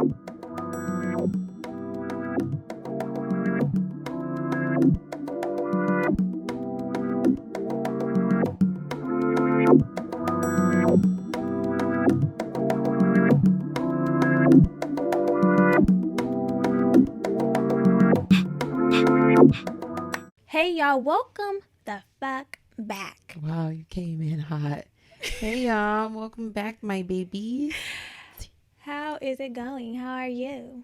Hey y'all, welcome the fuck back. Wow, you came in hot. Hey y'all, welcome back, my babies. How is it going? How are you?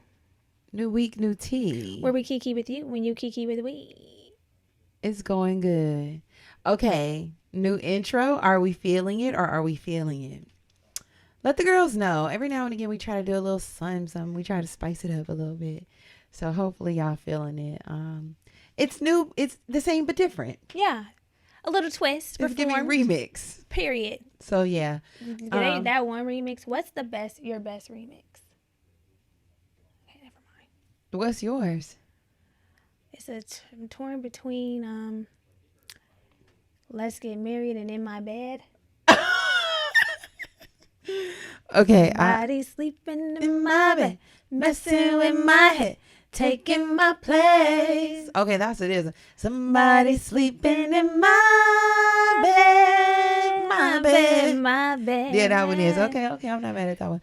New week, new tea. Where we kiki with you when you kiki with we. It's going good. Okay, new intro. Are we feeling it or are we feeling it? Let the girls know. Every now and again, we try to do a little something. We try to spice it up a little bit. So hopefully y'all feeling it. It's new. It's the same but different. Yeah, a little twist. It's giving remix. Period. So yeah, That one remix. What's your best remix? Okay, never mind. What's yours? It's I'm torn between Let's Get Married and In My Bed. Okay, Body sleeping in my bed, messing with my head, taking my place. Okay, that's what it is. Somebody sleeping in my bed, my bed, my bed. Yeah, that one is. Okay, I'm not mad at that one.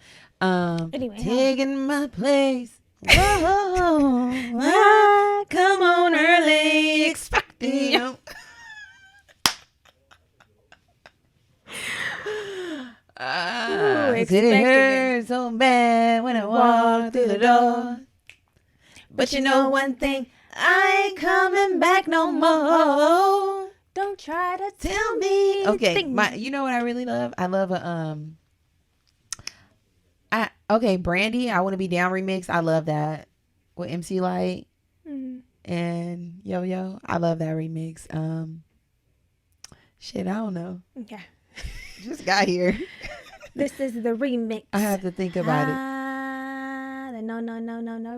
Anyway, taking my place. Whoa, I come on early, expecting you. Did it hurt so bad when I walked through the door? But you know one thing, I ain't coming back no more. Don't try to Tell me. Okay, you know what I really love? I love Brandy, I Want to Be Down remix. I love that with MC Light and Yo Yo. I love that remix. Shit, I don't know. Okay. Just got here. This is the remix. I have to think about it. The no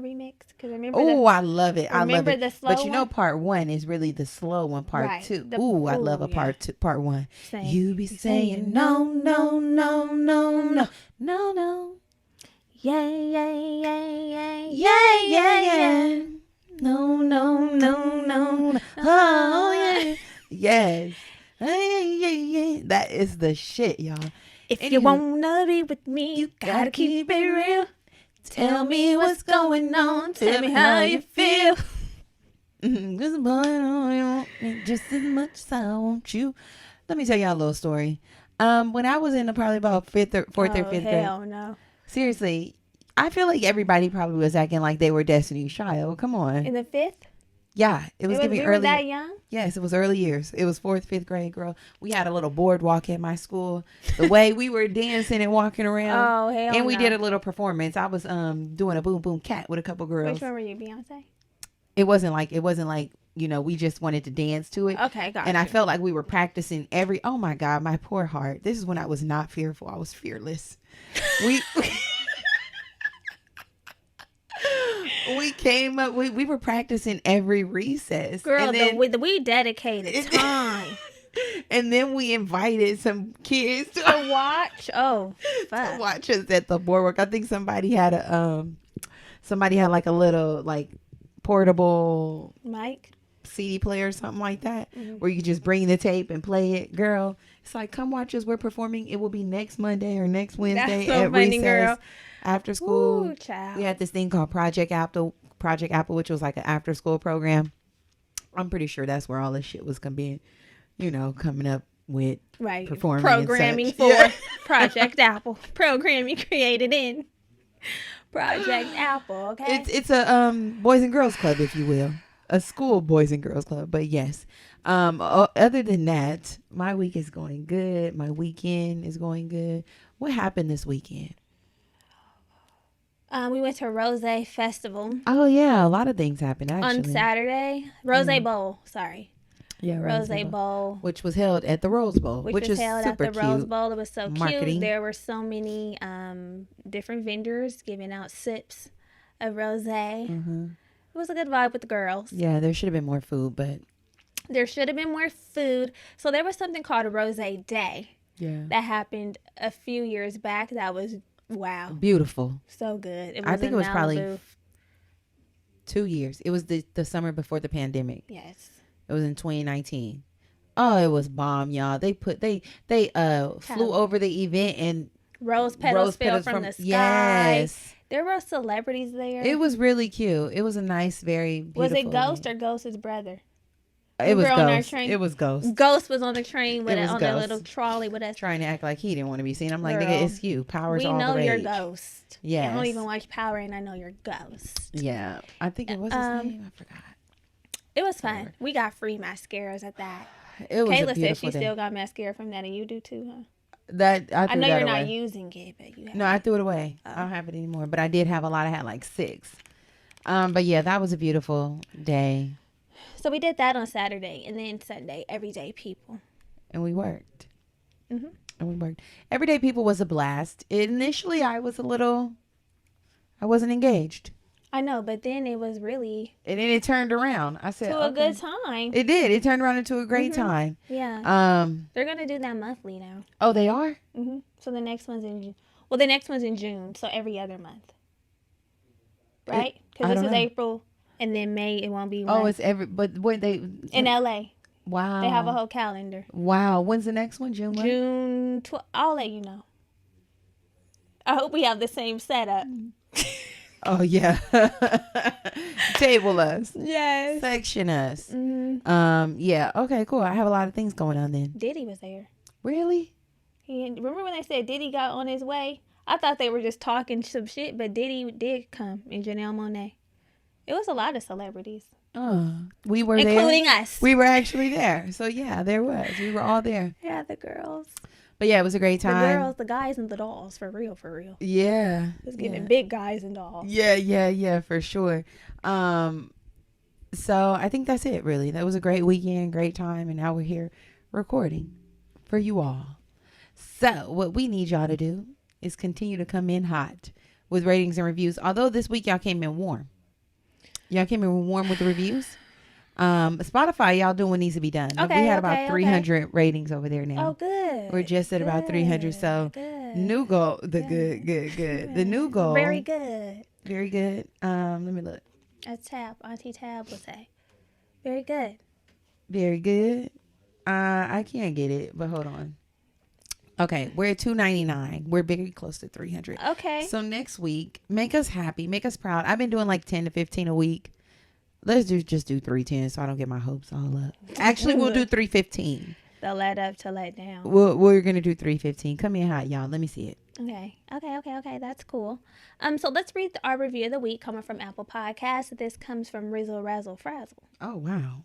remix. Because remember. I love it. I love it. The slow but you know, part one is really the slow one. Part two. I love a part two. Part one. You be saying no, no, no, no, no, no, no. Yeah, yeah, yeah, yeah, yeah, yeah, yeah. No, no, no, no, no. Oh yeah. Yes. Yeah. That is the shit, y'all. If you wanna be with me, you gotta keep it real. Tell me what's going on. Tell me how you feel. Just as much as I want you. Let me tell y'all a little story. When I was in probably about fourth or fifth grade. Hell no. Seriously, I feel like everybody probably was acting like they were Destiny's Child. Come on. In the fifth? Yeah, it was giving early. That young? Yes, it was early years. It was 4th, 5th grade, girl. We had a little boardwalk at my school. The way we were dancing and walking around. Oh, hell And we did a little performance. I was doing a boom boom cat with a couple girls. Which one were you, Beyonce? It wasn't like we just wanted to dance to it. Okay, got And you. I felt like we were practicing oh my God, my poor heart. This is when I was not fearful. I was fearless. We came up, we were practicing every recess. Girl, we dedicated time. And then we invited some kids to watch. Oh, fuck. To watch us at the boardwalk. I think somebody had like a little like portable mic CD player or something like that, where you could just bring the tape and play it. Girl, it's like, come watch us. We're performing. It will be next Monday or next Wednesday at recess. Girl. After school. Ooh, child. We had this thing called Project Apple, which was like an after school program. I'm pretty sure that's where all this shit was gonna be, coming up with performing programming for Project Apple. Programming created in Project Apple. Okay, it's a boys and girls club, if you will, a school boys and girls club. But yes, other than that, my week is going good. My weekend is going good. What happened this weekend? We went to Rose Festival. Oh yeah, a lot of things happened actually. On Saturday. Rose Bowl, sorry. Yeah, Rose Bowl. Which was held at the Rose Bowl. Which was held super at the Rose Bowl. It was so marketing. Cute. There were so many different vendors giving out sips of rose. Mm-hmm. It was a good vibe with the girls. Yeah, there should have been more food, but there should have been more food. So there was something called a Rose Day. Yeah. That happened a few years back. That was Wow. Beautiful. So good. I think it was in probably Malibu. 2 years. It was the summer before the pandemic. Yes. It was in 2019. Oh, it was bomb, y'all. They flew over the event and rose petals fell from the sky. Yes. There were celebrities there. It was really cute. It was a nice, very beautiful. Was it Ghost or Ghost's brother? It was on our Ghost. train. It was Ghost. Ghost was on the train with on Ghost. that little trolley with us. Trying to act like he didn't want to be seen. I'm like, Girl, nigga, it's you. Power's all the rage. We know you're Ghost. Yeah. I don't even watch Power and I know you're Ghost. Yeah. I think it was his name. I forgot. It was fun. We got free mascaras at that. It was Kayla a beautiful said she day. still got mascara from that, and you do too, huh? I know you're not using it, but you have. No, I threw it away. I don't have it anymore. But I did have a lot. I had like 6. But yeah, that was a beautiful day. So we did that on Saturday, and then Sunday, Everyday People. And we worked. Mm-hmm. And we worked. Everyday People was a blast. Initially, I wasn't engaged. I know, but then it was really... And then it turned around. I said, to a good time. It did. It turned around into a great time. Yeah. They're going to do that monthly now. Oh, they are? Mm-hmm. So the next one's in June. Well, the next one's in June, so every other month. Right? Because this is April, and then May, it won't be one. Oh, it's but when they... In L.A. Wow. They have a whole calendar. Wow. When's the next one? June what? June 12th. I'll let you know. I hope we have the same setup. Oh, yeah. Table us. Yes. Section us. Mm-hmm. Yeah. Okay, cool. I have a lot of things going on then. Diddy was there. Really? Remember when they said Diddy got on his way? I thought they were just talking some shit, but Diddy did come, and Janelle Monáe. It was a lot of celebrities. We were including there. Us. We were actually there. So, yeah, there was. We were all there. Yeah, the girls. But, yeah, it was a great time. The girls, the guys, and the dolls. For real, for real. Yeah. It was giving big guys and dolls. Yeah, for sure. So, I think that's it, really. That was a great weekend, great time. And now we're here recording for you all. So, what we need y'all to do is continue to come in hot with ratings and reviews. Although this week y'all came in warm. Y'all came in warm with the reviews. Spotify, y'all doing what needs to be done. Okay, we had about 300 ratings over there now. Oh, good. We're just at about 300. So new goal, good. The new goal. Very good. Very good. Let me look. Auntie Tab will say. Very good. Very good. I can't get it, but hold on. Okay, we're at 299. We're very close to 300. Okay. So next week, make us happy, make us proud. I've been doing like 10 to 15 a week. Let's just do 310 so I don't get my hopes all up. Actually, we'll do 315. The let up to let down. We're gonna do 315. Come in hot, y'all. Let me see it. Okay. That's cool. So let's read our review of the week coming from Apple Podcasts. This comes from Rizzle Razzle Frazzle. Oh wow.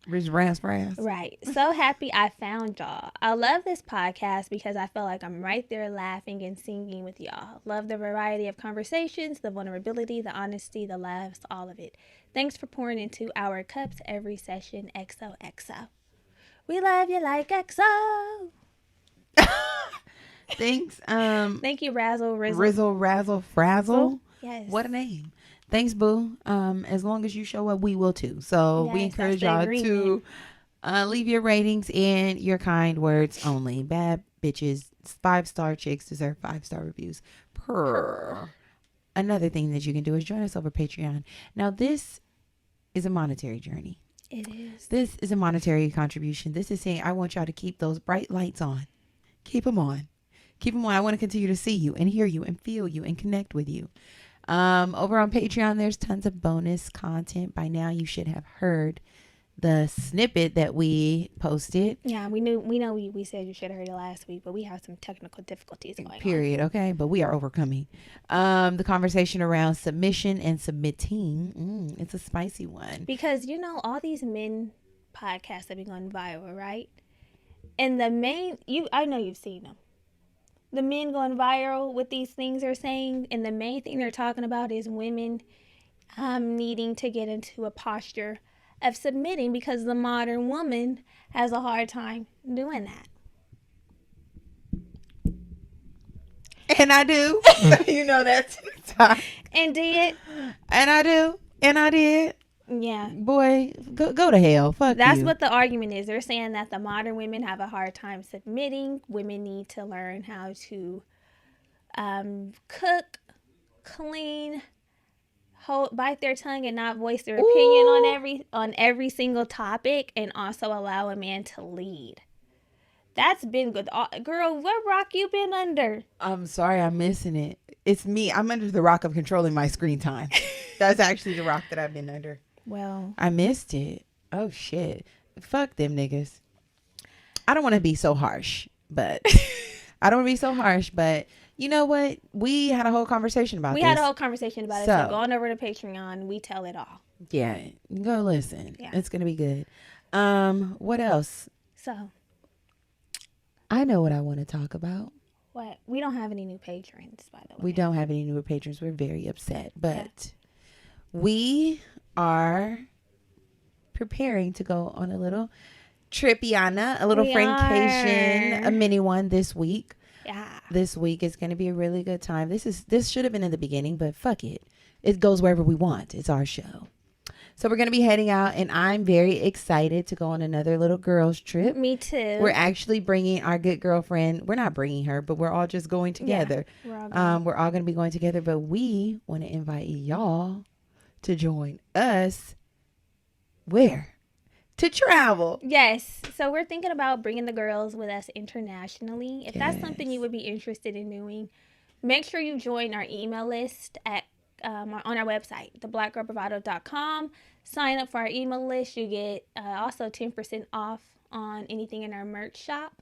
Riz Raz Raz. Right. So happy I found y'all. I love this podcast because I feel like I'm right there laughing and singing with y'all. Love the variety of conversations, the vulnerability, the honesty, the laughs, all of it. Thanks for pouring into our cups every session. XOXO. We love you like XO. Thanks. Thank you, Rizzle Razzle Frazzle. Yes. What a name. Thanks, boo. As long as you show up, we will too. So we encourage y'all to leave your ratings and your kind words only. Bad bitches, 5-star chicks deserve 5-star reviews. Purr. Another thing that you can do is join us over Patreon. Now, this is a monetary journey. It is. This is a monetary contribution. This is saying I want y'all to keep those bright lights on. Keep them on. Keep them on. I want to continue to see you and hear you and feel you and connect with you. Over on Patreon, there's tons of bonus content. By now, you should have heard the snippet that we posted. Yeah, we know we said you should have heard it last week, but we have some technical difficulties going on. Okay, but we are overcoming. The conversation around submission and submitting. It's a spicy one. Because, all these men podcasts have been going viral, right? And I know you've seen them. The men going viral with these things they're saying, and the main thing they're talking about is women needing to get into a posture of submitting because the modern woman has a hard time doing that. And I do. That's TikTok. And did. And I do. And I did. Yeah. Boy, go to hell. Fuck That's you. what the argument is. They're saying that the modern women have a hard time submitting. Women need to learn how to cook, clean, bite their tongue and not voice their opinion on every single topic, and also allow a man to lead. That's been good. Girl, what rock you been under? I'm sorry, I'm missing it. It's me. I'm under the rock of controlling my screen time. That's actually the rock that I've been under. Well, I missed it. Oh, shit. Fuck them niggas. I don't want to be so harsh, but you know what? We had a whole conversation about this. We had a whole conversation about it. So go on over to Patreon. We tell it all. Yeah. Go listen. Yeah. It's going to be good. What else? So. I know what I want to talk about. What? We don't have any new patrons, by the way. We don't have any new patrons. We're very upset. But we are preparing to go on a little tripiana, a little friendcation, a mini one this week. Yeah. This week is going to be a really good time. This should have been in the beginning, but fuck it. It goes wherever we want. It's our show. So we're going to be heading out, and I'm very excited to go on another little girls trip. Me too. We're actually bringing our good girlfriend. We're not bringing her, but we're all just going together. Yeah, we're all going to be going together, but we want to invite y'all to join us. Where? To travel. Yes. So we're thinking about bringing the girls with us internationally. If that's something you would be interested in doing, make sure you join our email list at on our website, theblackgirlbravado.com. Sign up for our email list. You get also 10% off on anything in our merch shop.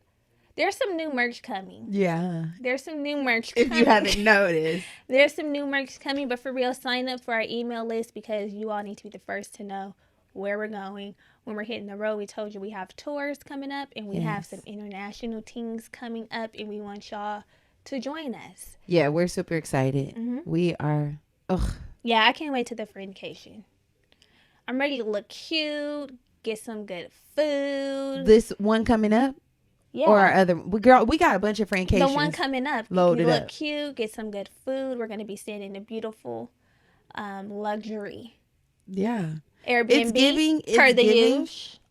There's some new merch coming. Yeah. There's some new merch coming. If you haven't noticed. There's some new merch coming, but for real, sign up for our email list because you all need to be the first to know where we're going. When we're hitting the road, we told you we have tours coming up, and we have some international things coming up, and we want y'all to join us. Yeah, we're super excited. Mm-hmm. We are... Ugh. Yeah, I can't wait to the friendcation. I'm ready to look cute, get some good food. This one coming up? Yeah. Or our other... Girl, we got a bunch of friendations. The one coming up. Loaded up. Look cute, get some good food. We're going to be staying in a beautiful luxury. Yeah. Airbnb. It's giving.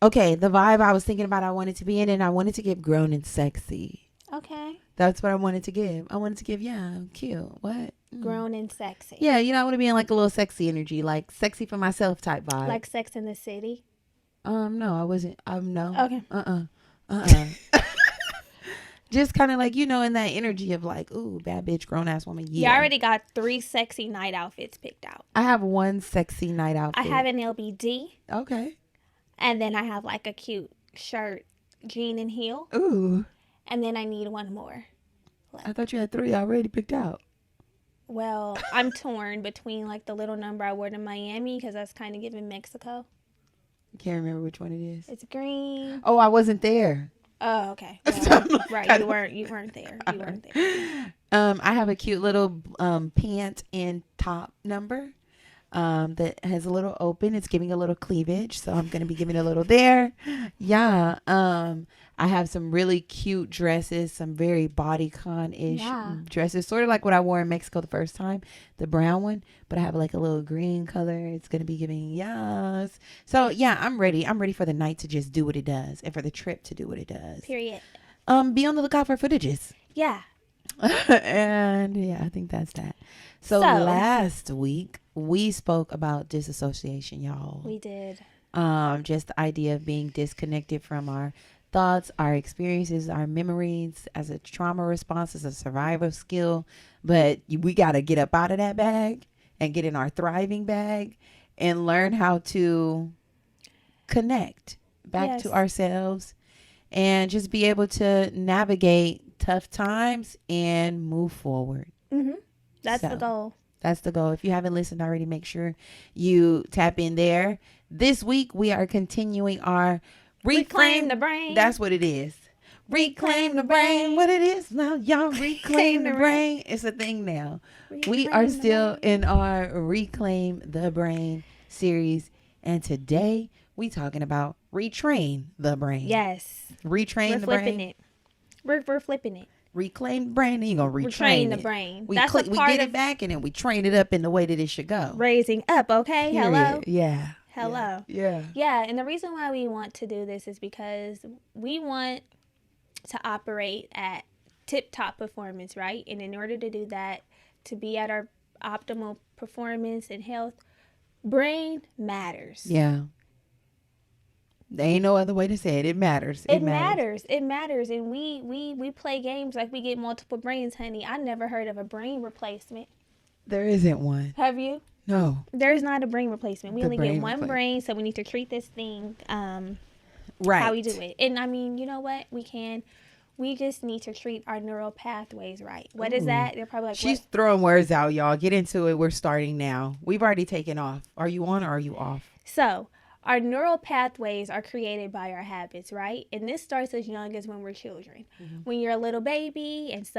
Okay, the vibe I was thinking about I wanted to be in, and I wanted to get grown and sexy. Okay. That's what I wanted to give. I wanted to give, cute. What? Grown and sexy. Yeah, I want to be in like a little sexy energy, like sexy for myself type vibe. Like Sex in the City? No, I wasn't. No. Okay. Just kind of like, in that energy of like, ooh, bad bitch, grown ass woman. Yeah. You already got 3 sexy night outfits picked out. I have 1 sexy night outfit. I have an LBD. Okay. And then I have like a cute shirt, jean and heel. Ooh. And then I need 1 more. I thought you had 3 already picked out. Well, I'm torn between like the little number I wore to Miami because that's kind of giving Mexico. Can't remember which one it is. It's green. Oh, I wasn't there. Oh, okay. Well, right, you weren't there. You weren't there. I have a cute little pant and top number that has a little open. It's giving a little cleavage, so I'm going to be giving a little there. Yeah. I have some really cute dresses, some very bodycon-ish dresses, sort of like what I wore in Mexico the first time, the brown one, but I have like a little green color. It's going to be giving yes. So yeah, I'm ready. I'm ready for the night to just do what it does and for the trip to do what it does. Period. Be on the lookout for footages. Yeah. And yeah, I think that's that. So last week we spoke about disassociation, y'all. We did. Just the idea of being disconnected from our thoughts, our experiences, our memories as a trauma response, as a survival skill. But we got to get up out of that bag and get in our thriving bag and learn how to connect back to ourselves and just be able to navigate tough times and move forward. Mm-hmm. That's the goal. That's the goal. If you haven't listened already, make sure you tap in there. This week, we are continuing our Reclaim the Brain. That's what it is. Reclaim the brain. What it is now, y'all. Reclaim the brain. It's a thing now. We are still in our Reclaim the Brain series. And today, we talking about retrain the brain. Yes. Retrain the brain. We're flipping it. Reclaim the brain, then you're going to retrain the brain. We get it back and then we train it up in the way that it should go. Raising up, okay? Period. Hello? Yeah. Hello. Yeah. Yeah, and the reason why we want to do this is because we want to operate at tip-top performance, right? And in order to do that, to be at our optimal performance and health, brain matters. Yeah. There ain't no other way to say it. It matters. It matters. It matters. And we play games like we get multiple brains, honey. I never heard of a brain replacement. There isn't one. Have you? No. There's not a brain replacement. We The only get brain one repla- brain, so we need to treat this thing Right. how we do it. And I mean, you know what? We just need to treat our neural pathways right. What is that? They're probably like, She's what? throwing words out, y'all. Get into it. We're starting now. We've already taken off. Are you on or are you off? So, our neural pathways are created by our habits, right? And this starts as young as when we're children. When you're a little baby and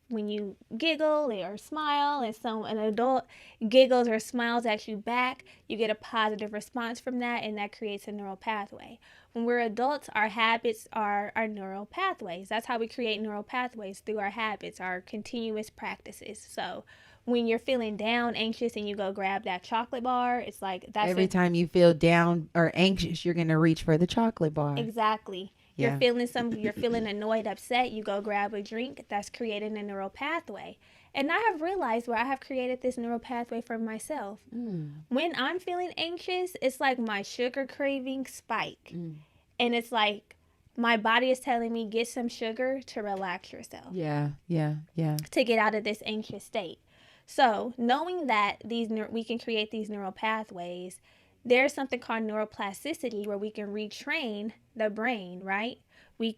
when you giggle or smile and an adult giggles or smiles at you back, you get a positive response from that, and that creates a neural pathway. When we're adults, our habits are our neural pathways. That's how we create neural pathways, through our habits, our continuous practices. So when you're feeling down, anxious, and you go grab that chocolate bar, it's like that's Every time you feel down or anxious, you're going to reach for the chocolate bar. Exactly. Yeah. You're feeling annoyed, upset, you go grab a drink, that's creating a neural pathway. And I have realized where I have created this neural pathway for myself. When I'm feeling anxious, it's like my sugar craving spike. And it's like my body is telling me, get some sugar to relax yourself. Yeah. To get out of this anxious state. So knowing that we can create these neural pathways, there's something called neuroplasticity where we can retrain the brain, right? I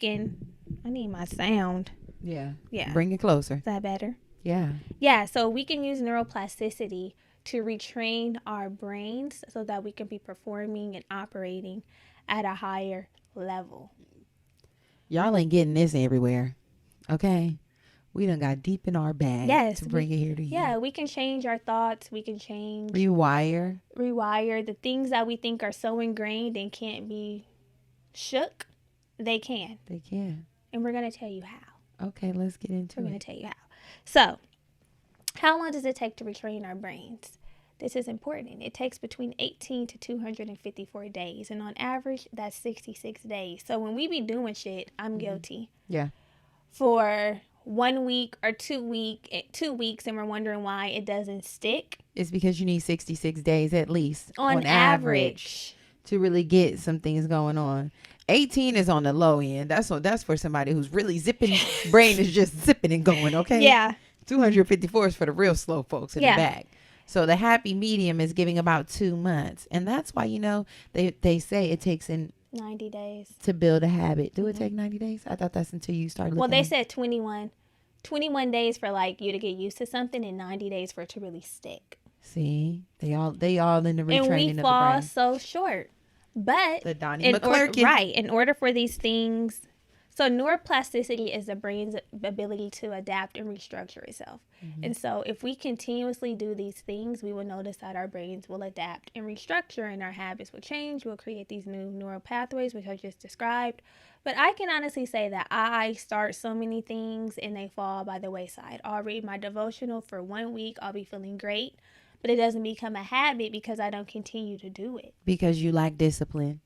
need my sound. Yeah. Yeah. Bring it closer. Is that better? Yeah. Yeah, so we can use neuroplasticity to retrain our brains so that we can be performing and operating at a higher level. Y'all ain't getting this everywhere. Okay? We done got deep in our bag to bring it here to you. Yeah, we can change our thoughts. We can Rewire the things that we think are so ingrained and can't be shook. They can. And we're going to tell you how. Okay, let's get into it. We're going to tell you how. So, how long does it take to retrain our brains? This is important. It takes between 18 to 254 days. And on average, that's 66 days. So when we be doing shit, I'm guilty. Yeah. For 1 week or 2 weeks, and we're wondering why it doesn't stick. It's because you need 66 days at least On average to really get some things going on. 18 is on the low end. That's for somebody who's really zipping. Brain is just zipping and going. Okay. Yeah. 254 is for the real slow folks in the back. So the happy medium is giving about 2 months, and that's why they say it takes 90 days to build a habit. Do it take 90 days? I thought that's until you start looking. Well, they said 21 days for like you to get used to something, and 90 days for it to really stick. See, they all in the retraining of the brain. And we fall so short. But the Donnie McClurkin. Right. In order for these things, so neuroplasticity is the brain's ability to adapt and restructure itself. And so if we continuously do these things, we will notice that our brains will adapt and restructure, and our habits will change. We'll create these new neural pathways, which I just described. But I can honestly say that I start so many things and they fall by the wayside. I'll read my devotional for 1 week. I'll be feeling great. But it doesn't become a habit because I don't continue to do it. Because you lack discipline.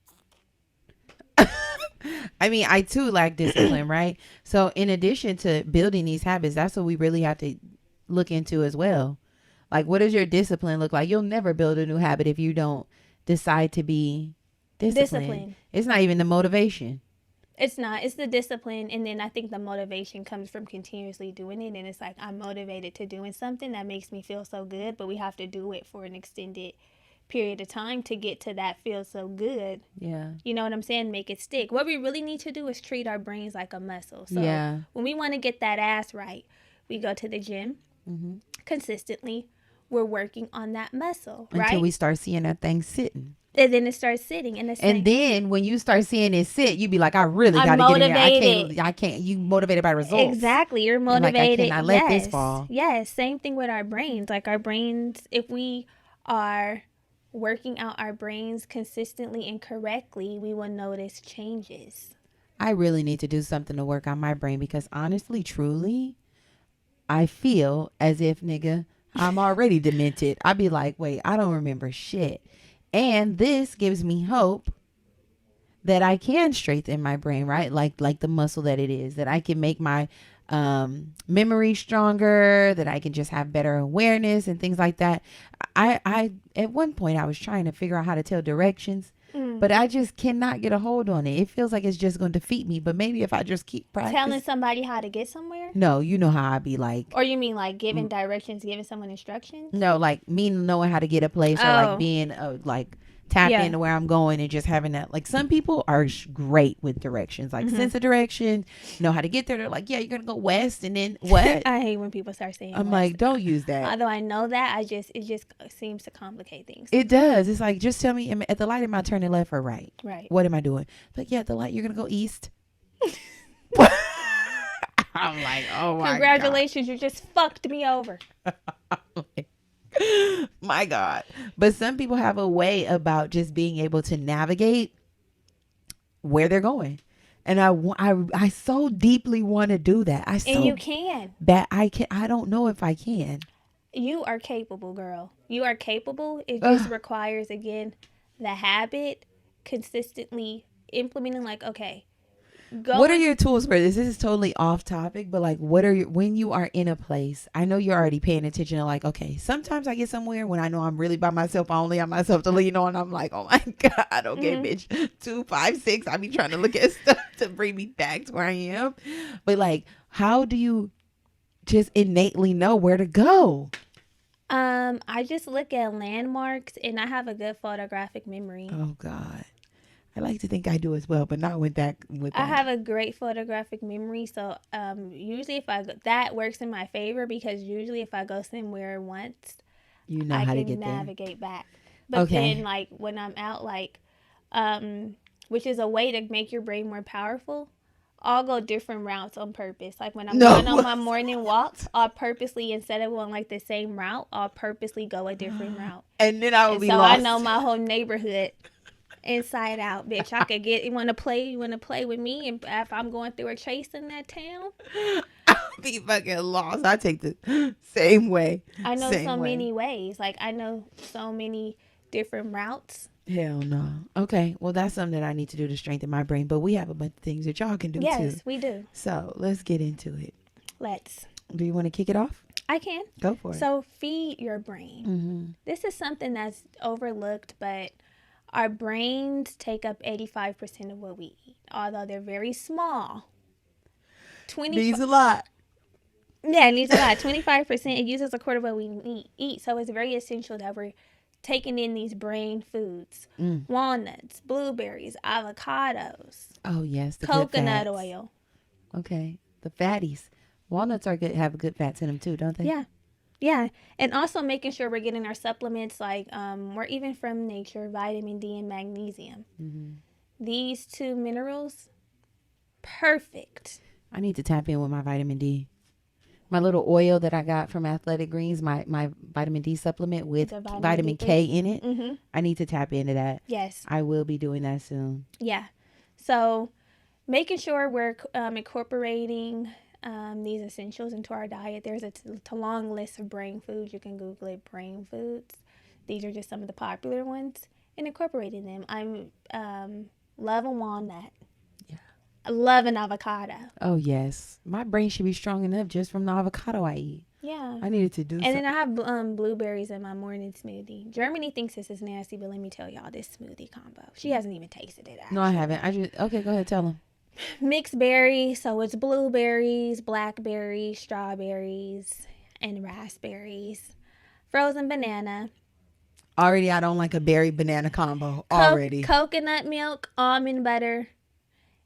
I mean, I too lack discipline, right? So in addition to building these habits, that's what we really have to look into as well. Like, what does your discipline look like? You'll never build a new habit if you don't decide to be disciplined. It's not even the motivation. It's not. It's the discipline. And then I think the motivation comes from continuously doing it. And it's like, I'm motivated to doing something that makes me feel so good, but we have to do it for an extended period of time to get to that feel so good. Yeah. You know what I'm saying? Make it stick. What we really need to do is treat our brains like a muscle. So when we want to get that ass right, we go to the gym consistently. We're working on that muscle, right? Until we start seeing that thing sitting. And then it starts sitting in the same. And then when you start seeing it sit, you be like, I really got to get in there. I can't. You motivated by results. Exactly. You're motivated. Like, I cannot let this fall. Yes. Same thing with our brains. Like our brains, if we are working out our brains consistently and correctly, we will notice changes. I really need to do something to work on my brain because honestly, truly, I feel as if, nigga, I'm already demented. I'd be like, wait, I don't remember shit. And this gives me hope that I can strengthen my brain, right? Like the muscle that it is, that I can make my memory stronger, that I can just have better awareness and things like that. I at one point I was trying to figure out how to tell directions, but I just cannot get a hold on it. It feels like it's just going to defeat me. But maybe if I just keep practicing. Telling somebody how to get somewhere? No, you know how I be like. Or you mean like giving directions, giving someone instructions? No, like me knowing how to get a place, or like being like tap into where I'm going and just having that. Like some people are great with directions, like sense of direction, know how to get there. They're like, yeah, you're gonna go west, and then what? I hate when people start saying I'm west. like, don't use that. Although I know that, it just seems to complicate things. It does. It's like, just tell me at the light, am I turning left or right? Right. What am I doing? Like, yeah, at the light, you're gonna go east. I'm like, oh my Congratulations, you just fucked me over. My God. But some people have a way about just being able to navigate where they're going. And I so deeply want to do that. And you can. I don't know if I can. You are capable, girl. You are capable. It just requires, again, the habit, consistently implementing, like, okay. What are your tools for this? This is totally off topic, but like, when you are in a place, I know you're already paying attention to, like, okay, sometimes I get somewhere when I know I'm really by myself, I only have myself to lean on. I'm like, oh my God, okay, bitch, 2, 5, 6. I be trying to look at stuff to bring me back to where I am. But like, how do you just innately know where to go? I just look at landmarks, and I have a good photographic memory. Oh God. I like to think I do as well, but not with that. I have a great photographic memory, so usually that works in my favor, because usually if I go somewhere once, you know how to get there. I can navigate back. But then, like, when I'm out, like, which is a way to make your brain more powerful, I'll go different routes on purpose. Like when I'm going on my morning walks, I'll purposely, instead of going like the same route, I'll purposely go a different route. And then I will be lost. So I know my whole neighborhood inside out, bitch. I could get, you want to play with me, and if I'm going through a chase in that town, I'll be fucking lost. I take the same way. I know many ways. Like I know so many different routes. Hell no. Okay, well that's something that I need to do to strengthen my brain, but we have a bunch of things that y'all can do too. Yes, we do. So let's get into it. Let's. Do you want to kick it off? I can. Go for it. So feed your brain. Mm-hmm. This is something that's overlooked, but our brains take up 85% of what we eat, although they're very small. Needs a lot. Yeah, it needs a lot. 25%, it uses a quarter of what we eat. So it's very essential that we're taking in these brain foods. Walnuts, blueberries, avocados. Oh, yes. The coconut oil. Okay. The fatties. Walnuts are good, have good fats in them too, don't they? Yeah. Yeah. And also making sure we're getting our supplements, like, or even from nature, vitamin D and magnesium. Mm-hmm. These two minerals, perfect. I need to tap in with my vitamin D. My little oil that I got from Athletic Greens, my vitamin D supplement with vitamin K in it. Mm-hmm. I need to tap into that. Yes. I will be doing that soon. Yeah. So making sure we're incorporating these essentials into our diet. There's a long list of brain foods. You can Google it, brain foods. These are just some of the popular ones. And incorporating them. I'm love a walnut. I love an avocado. Oh, yes. My brain should be strong enough just from the avocado I eat. Yeah. I needed to do something. And then I have blueberries in my morning smoothie. Germany thinks this is nasty, but let me tell y'all this smoothie combo. She hasn't even tasted it, actually. No, I haven't. Okay, go ahead. Tell them. Mixed berries. So it's blueberries, blackberries, strawberries, and raspberries. Frozen banana. Already, I don't like a berry banana combo. Already. Coconut milk, almond butter,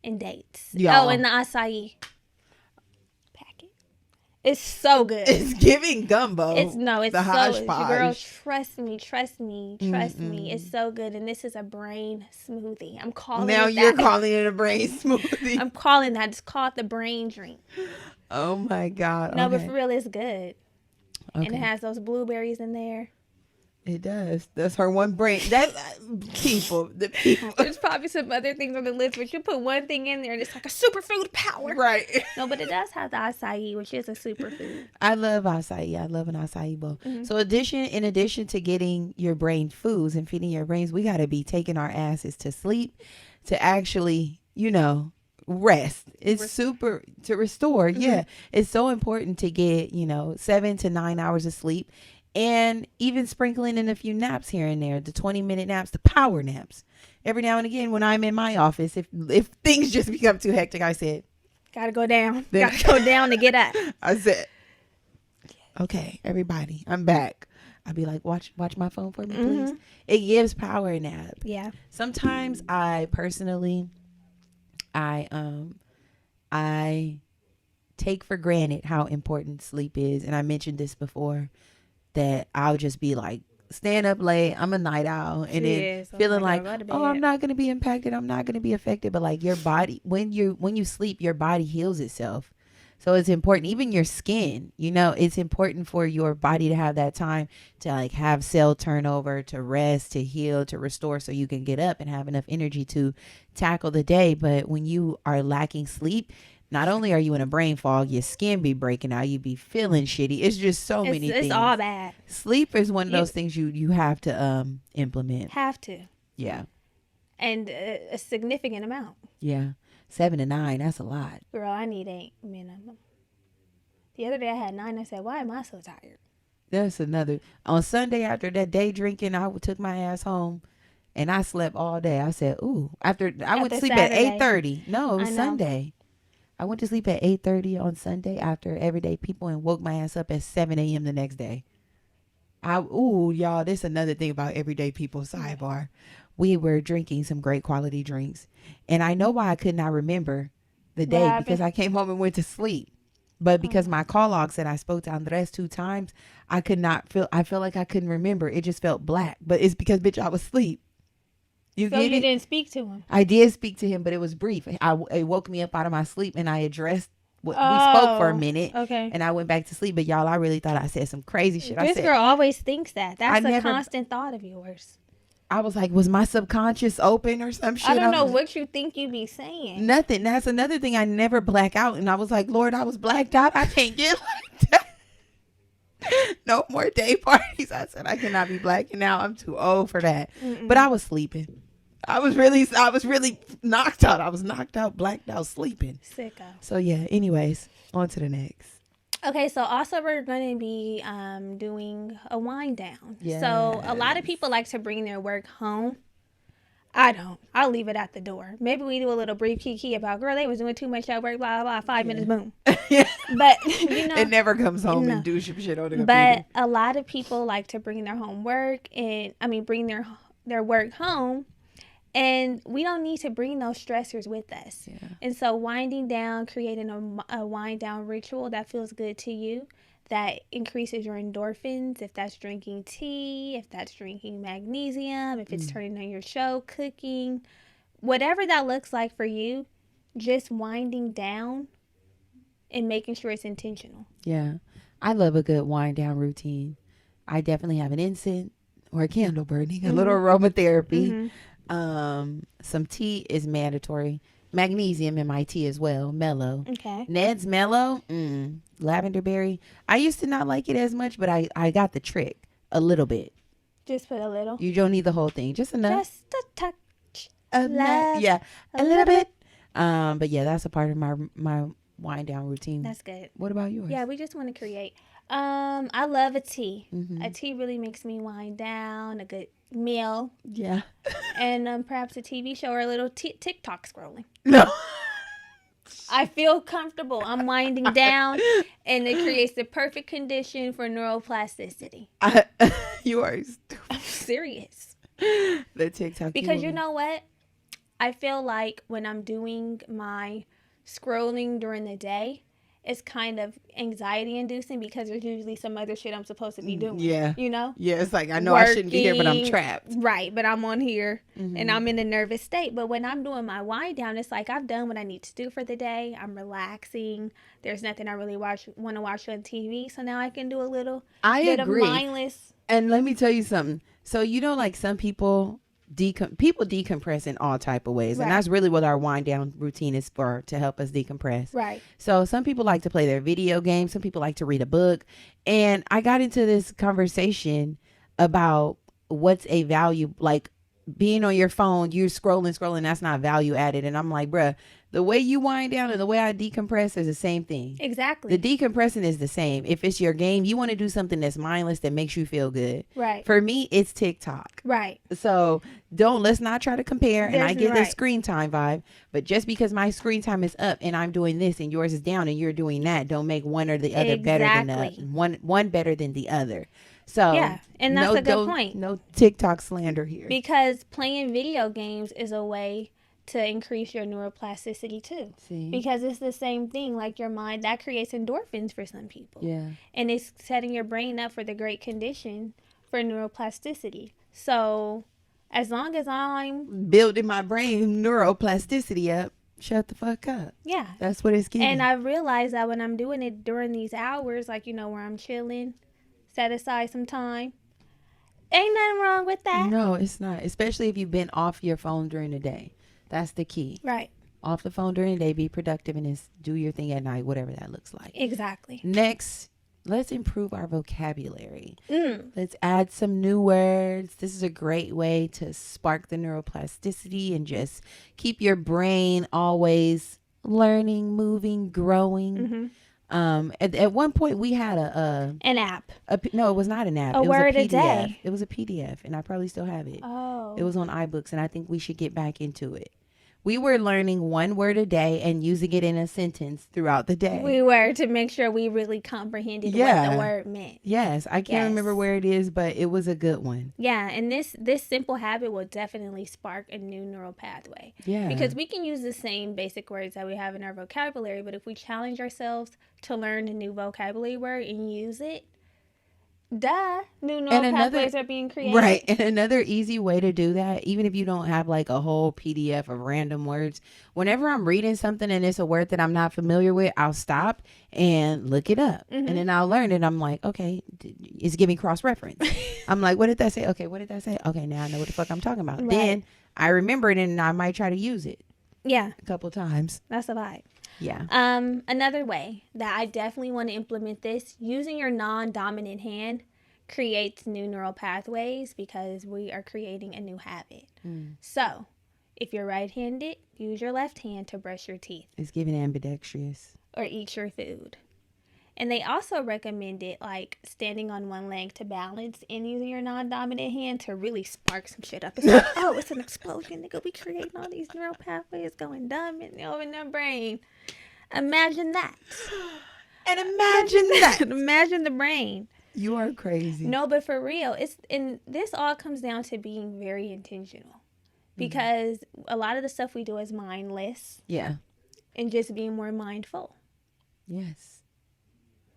and dates. Y'all. Oh, and the acai packet. It's so good. It's giving gumbo. It's the hodgepodge. Girl, trust me. It's so good. And this is a brain smoothie. I'm calling now it you're that. calling it a brain smoothie. I'm calling that. It's called the brain drink. Oh my God. No, okay. but for real, it's good. Okay. And it has those blueberries in there. It does. That's her one brain. That the people. There's probably some other things on the list, but you put one thing in there and it's like a superfood power. Right. No, but it does have the acai, which is a superfood. I love acai. I love an acai bowl. Mm-hmm. So in addition to getting your brain foods and feeding your brains, we got to be taking our asses to sleep to actually, rest. It's super to restore. Yeah. It's so important to get, 7 to 9 hours of sleep, and even sprinkling in a few naps here and there, the 20-minute naps, the power naps. Every now and again, when I'm in my office, if things just become too hectic, I said, gotta go down. Gotta go down to get up. I said, okay, everybody, I'm back. I'd be like, watch my phone for me, please. It gives power nap. Yeah. Sometimes I personally, I take for granted how important sleep is. And I mentioned this before, that I'll just be like, stand up late. I'm a night owl. And then feeling like, oh, I'm not going to be impacted. I'm not going to be affected. But like your body, when you sleep, your body heals itself. So it's important, even your skin, it's important for your body to have that time to like have cell turnover, to rest, to heal, to restore, so you can get up and have enough energy to tackle the day. But when you are lacking sleep, not only are you in a brain fog, your skin be breaking out, you be feeling shitty. It's just so many things. It's all bad. Sleep is one of those things you have to implement. Have to. Yeah. And a significant amount. Yeah. 7 to 9, that's a lot. Girl, I need 8 minimum. The other day I had 9. I said, why am I so tired? That's another. On Sunday, after that day drinking, I took my ass home and I slept all day. I said, ooh. After I went to sleep Saturday. At 8:30. No, it was Sunday. I went to sleep at 8:30 on Sunday after Everyday People, and woke my ass up at 7 a.m. the next day. Y'all, this is another thing about Everyday People, sidebar. We were drinking some great quality drinks, and I know why I could not remember the day, because I came home and went to sleep. But because my call log said I spoke to Andres 2 times, I felt like I couldn't remember. It just felt black. But it's because, bitch, I was asleep. You didn't speak to him? I did speak to him, but it was brief. It woke me up out of my sleep, and I addressed we spoke for a minute. Okay. And I went back to sleep. But y'all, I really thought I said some crazy shit. This girl always thinks that. That's a constant thought of yours. I was like, was my subconscious open or some shit? I don't know what you think you be saying. Nothing. That's another thing. I never black out. And I was like, Lord, I was blacked out. I can't get like that. No more day parties. I said, I cannot be blacking out. I'm too old for that. But I was sleeping. I was really knocked out. I was knocked out, blacked out, sleeping. Sicko. So yeah, anyways, on to the next. Okay, so also we're going to be doing a wind down. Yes. So a lot of people like to bring their work home. I don't. I'll leave it at the door. Maybe we do a little brief kiki about, girl, they was doing too much at work, blah, blah, blah, 5 minutes, boom. Yeah. But, it never comes home and do some shit on the computer. But a lot of people like to bring their bring their work home. And we don't need to bring those stressors with us. Yeah. And so winding down, creating a wind down ritual that feels good to you, that increases your endorphins, if that's drinking tea, if that's drinking magnesium, if it's turning on your show, cooking, whatever that looks like for you, just winding down and making sure it's intentional. Yeah. I love a good wind down routine. I definitely have an incense or a candle burning, a little aromatherapy. Some tea is mandatory. Magnesium in my tea as well. Mellow. Okay. Ned's mellow. Lavender berry. I used to not like it as much, but I got the trick a little bit. Just put a little. You don't need the whole thing. Just enough. Just a touch. Yeah. A little bit. But yeah, that's a part of my wind down routine. That's good. What about yours? Yeah, we just want to create. I love a tea. A tea really makes me wind down. A good meal. Yeah. And perhaps a TV show or a little TikTok scrolling. No. I feel comfortable. I'm winding down, and it creates the perfect condition for neuroplasticity. You are stupid. I'm serious. The TikTok. Because you know what? I feel like when I'm doing my scrolling during the day, it's kind of anxiety inducing because there's usually some other shit I'm supposed to be doing. Yeah. You know? Yeah, it's like I know I shouldn't be here, but I'm trapped. Right, but I'm on here and I'm in a nervous state. But when I'm doing my wind down, it's like I've done what I need to do for the day. I'm relaxing. There's nothing I really want to watch on TV. So now I can do a little bit of mindless. And let me tell you something. So like some people decompress in all type of ways, and that's really what our wind down routine is for, to help us decompress. Right. So some people like to play their video games, some people like to read a book, and I got into this conversation about what's a value, like being on your phone, you're scrolling, that's not value added. And I'm like, bruh, The way you wind down and the way I decompress is the same thing. Exactly. The decompressing is the same. If it's your game, you want to do something that's mindless that makes you feel good. Right. For me, it's TikTok. Right. So let's not try to compare. And I get the right. screen time vibe, but just because my screen time is up and I'm doing this and yours is down and you're doing that, don't make one or the other better than the one better than the other. So yeah, and that's a good point. No TikTok slander here. Because playing video games is a way to increase your neuroplasticity too. See? Because it's the same thing, like your mind, that creates endorphins for some people. Yeah. And it's setting your brain up for the great condition for neuroplasticity. So as long as I'm building my brain neuroplasticity up, shut the fuck up. Yeah. That's what it's getting. And I realize that when I'm doing it during these hours, like, you know, where I'm chilling, set aside some time, ain't nothing wrong with that. No, it's not. Especially if you've been off your phone during the day. That's the key. Right. Off the phone during the day, be productive, and do your thing at night, whatever that looks like. Exactly. Next, let's improve our vocabulary. Let's add some new words. This is a great way to spark the neuroplasticity and just keep your brain always learning, moving, growing. At one point we had an app. No, it was not an app. It was a PDF. day. It was a PDF, and I probably still have it. Oh. It was on iBooks, and I think we should get back into it. We were learning one word a day and using it in a sentence throughout the day. We were, to make sure we really comprehended what the word meant. Yes, I can't remember where it is, but it was a good one. Yeah, and this simple habit will definitely spark a new neural pathway. Yeah. Because we can use the same basic words that we have in our vocabulary, but if we challenge ourselves to learn a new vocabulary word and use it, new neural pathways are being created. Right. And another easy way to do that, even if you don't have like a whole PDF of random words, whenever I'm reading something and it's a word that I'm not familiar with, I'll stop and look it up. And then I'll learn it. I'm like, okay, it's giving cross-reference. I'm like, what did that say? Okay, what did that say? Okay, now I know what the fuck I'm talking about. Right. Then I remember it and I might try to use it. Yeah. A couple times. That's a vibe. Yeah. Another way that I definitely want to implement this, using your non-dominant hand creates new neural pathways because we are creating a new habit. So, if you're right-handed, use your left hand to brush your teeth. It's giving ambidextrous. Or eat your food. And they also recommended like standing on one leg to balance and using your non-dominant hand to really spark some shit up. It's like, oh, it's an explosion. They're going to be creating all these neural pathways going dumb in their brain. Imagine that. And imagine that. Imagine the brain. You are crazy. No, but for real, this all comes down to being very intentional. Because a lot of the stuff we do is mindless. Yeah. And just being more mindful. Yes.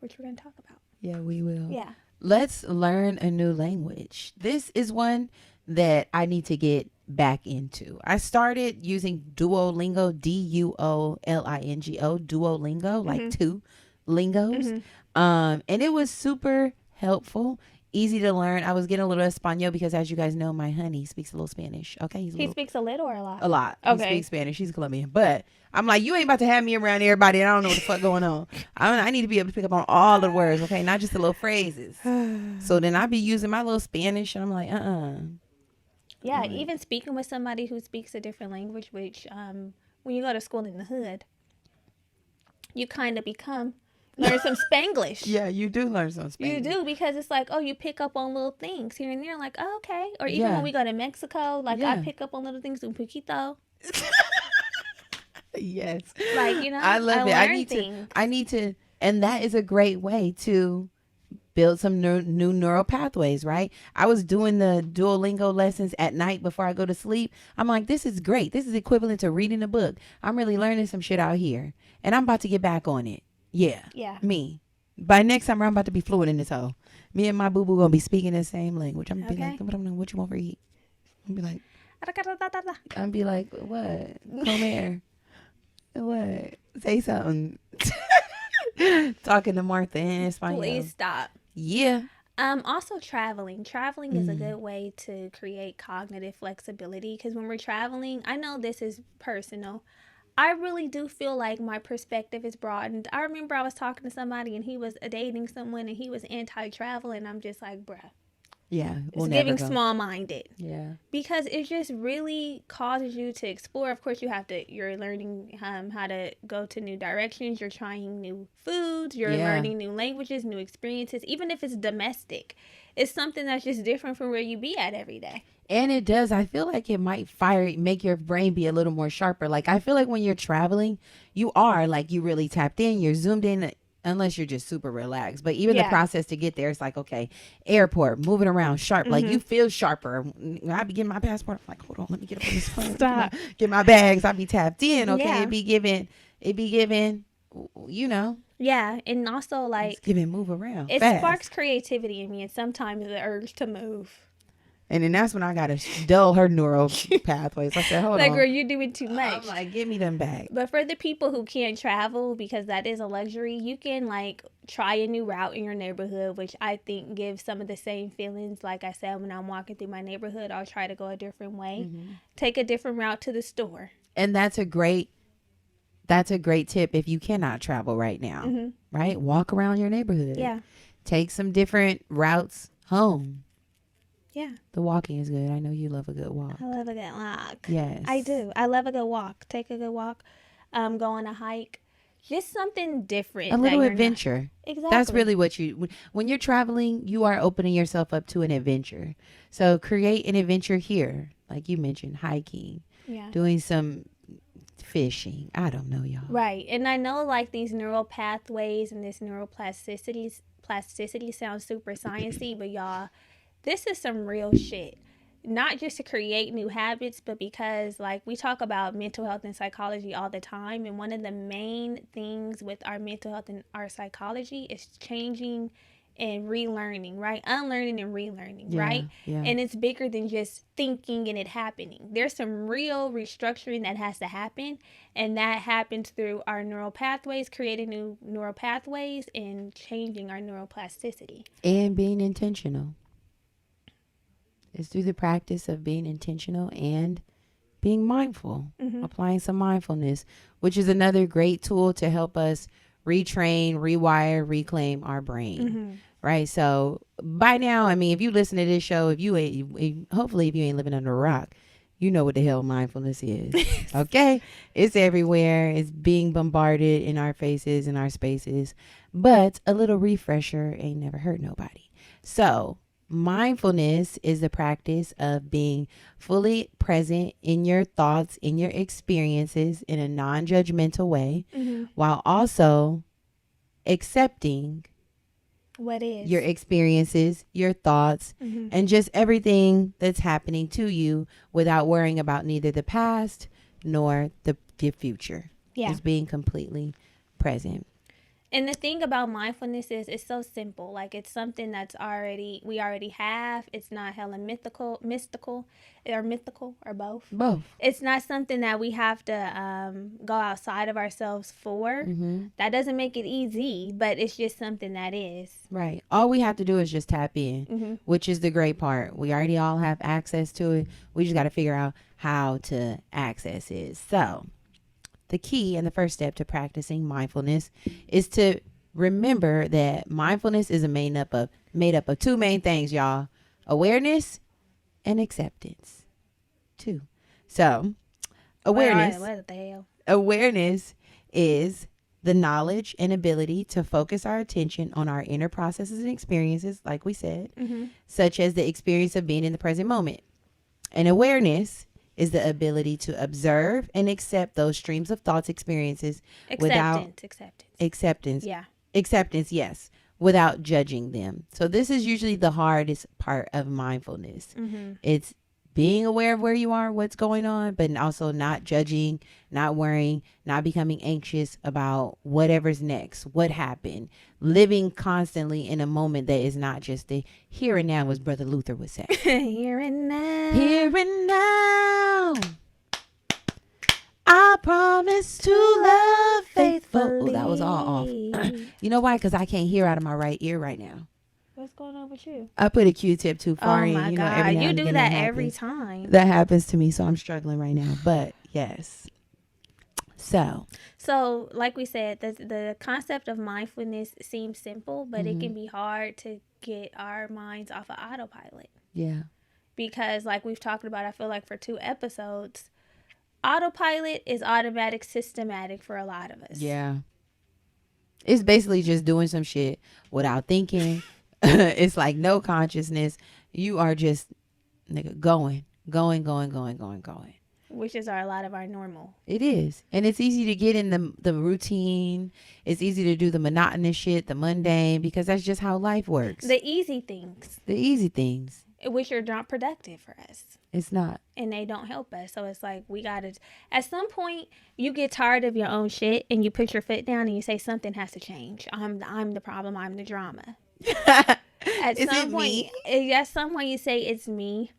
Which we're going to talk about. Yeah, we will. Yeah. Let's learn a new language. This is one that I need to get back into. I started using Duolingo, Duolingo, Duolingo, like two lingos. And it was super helpful, easy to learn. I was getting a little Espanol because, as you guys know, my honey speaks a little Spanish. Okay. He speaks a little or a lot? A lot. Okay. He speaks Spanish. He's Colombian. But I'm like, you ain't about to have me around everybody and I don't know what the fuck going on. I need to be able to pick up on all the words, okay? Not just the little phrases. So then I be using my little Spanish and I'm like, Yeah, even speaking with somebody who speaks a different language, which when you go to school in the hood, you kind of learn some Spanglish. Yeah, you do learn some Spanglish. You do, because it's like, oh, you pick up on little things here and there, like, oh, okay. Or even when we go to Mexico, like, I pick up on little things, un poquito. Yes. Like, you know, I love it. I need to, and that is a great way to build some new neural pathways, right? I was doing the Duolingo lessons at night before I go to sleep. I'm like, this is great. This is equivalent to reading a book. I'm really learning some shit out here, and I'm about to get back on it. Yeah. Me. By next summer, I'm about to be fluent in this hole. Me and my boo-boo gonna be speaking the same language. I'm gonna be like, what you want for eat? I'm gonna be like, what? Come here. What? Say something. Talking to Martha in Espanol. Please stop. Yeah. Also traveling. Traveling is a good way to create cognitive flexibility, because when we're traveling, I know this is personal, I really do feel like my perspective is broadened. I remember I was talking to somebody and he was dating someone and he was anti-travel, and I'm just like, bruh. Yeah, we'll It's never giving go. small-minded. Yeah. Because it just really causes you to explore. Of course, you're learning how to go to new directions. You're trying new foods. You're learning new languages, new experiences. Even if it's domestic, it's something that's just different from where you be at every day. And it does. I feel like it might make your brain be a little more sharper. Like, I feel like when you're traveling, you are like, you really tapped in, you're zoomed in, unless you're just super relaxed. But even the process to get there, it's like, okay, airport, moving around sharp. Like, you feel sharper. I be getting my passport. I'm like, hold on, let me get up on this phone. Stop. Get my bags. I be tapped in. Okay. Yeah. It be given, you know. Yeah. And also, like, it's giving move around. It fast. sparks creativity in me, and sometimes the urge to move. And then that's when I got to dull her neural pathways. I said, hold on. Like, girl, you're doing too much. I'm like, give me them back. But for the people who can't travel, because that is a luxury, you can, like, try a new route in your neighborhood, which I think gives some of the same feelings. Like I said, when I'm walking through my neighborhood, I'll try to go a different way. Take a different route to the store. And that's a great tip if you cannot travel right now, right? Walk around your neighborhood. Yeah. Take some different routes home. Yeah. The walking is good. I know you love a good walk. I love a good walk. Yes. I do. I love a good walk. Take a good walk. Go on a hike. Just something different. A little adventure. Exactly. That's really what when you're traveling, you are opening yourself up to an adventure. So create an adventure here. Like you mentioned, hiking. Yeah. Doing some fishing. I don't know, y'all. Right. And I know, like, these neural pathways and this neuroplasticity sounds super sciencey, but y'all, this is some real shit. Not just to create new habits, but because, like, we talk about mental health and psychology all the time. And one of the main things with our mental health and our psychology is changing and relearning, right? Unlearning and relearning, right? Yeah. And it's bigger than just thinking and it happening. There's some real restructuring that has to happen. And that happens through our neural pathways, creating new neural pathways and changing our neuroplasticity. And being intentional. It's through the practice of being intentional and being mindful, applying some mindfulness, which is another great tool to help us retrain, rewire, reclaim our brain. Right. So by now, I mean, if you listen to this show, hopefully if you ain't living under a rock, you know what the hell mindfulness is. Okay. It's everywhere. It's being bombarded in our faces, in our spaces, but a little refresher ain't never hurt nobody. So mindfulness is the practice of being fully present in your thoughts, in your experiences in a non-judgmental way, while also accepting what is your experiences, your thoughts, and just everything that's happening to you without worrying about neither the past nor the future. Yeah. Just being completely present. And the thing about mindfulness is it's so simple. Like, it's something that's we already have. It's not hella mystical, or both. Both. It's not something that we have to go outside of ourselves for. That doesn't make it easy, but it's just something that is. Right. All we have to do is just tap in, which is the great part. We already all have access to it. We just got to figure out how to access it. So the key and the first step to practicing mindfulness is to remember that mindfulness is made up of two main things, y'all: awareness and acceptance. Two. So awareness. What the hell? Awareness is the knowledge and ability to focus our attention on our inner processes and experiences, like we said, such as the experience of being in the present moment. And awareness is the ability to observe and accept those streams of thoughts, experiences acceptance. Yeah. Acceptance, yes, without judging them. So this is usually the hardest part of mindfulness. It's being aware of where you are, what's going on, but also not judging, not worrying, not becoming anxious about whatever's next, what happened, living constantly in a moment that is not just the here and now, as Brother Luther would say. Here and now. Here and now. I promise to love faithfully. Oh, that was all off. You know why? Because I can't hear out of my right ear right now. What's going on with you? I put a Q-tip too far in. Oh my God. Every now You and do again that every time. That happens to me, so I'm struggling right now. But yes. So, like we said, the concept of mindfulness seems simple, but it can be hard to get our minds off of autopilot. Yeah. Because, like we've talked about, I feel like for 2 episodes, autopilot is automatic, systematic for a lot of us. Yeah. It's basically just doing some shit without thinking. It's like no consciousness. You are just going. Which is a lot of our normal. It is. And it's easy to get in the routine. It's easy to do the monotonous shit, the mundane, because that's just how life works. The easy things. Which are not productive for us. It's not. And they don't help us. So it's like we gotta, at some point you get tired of your own shit and you put your foot down and you say something has to change. I'm the problem, I'm the drama. At some point you say it's me.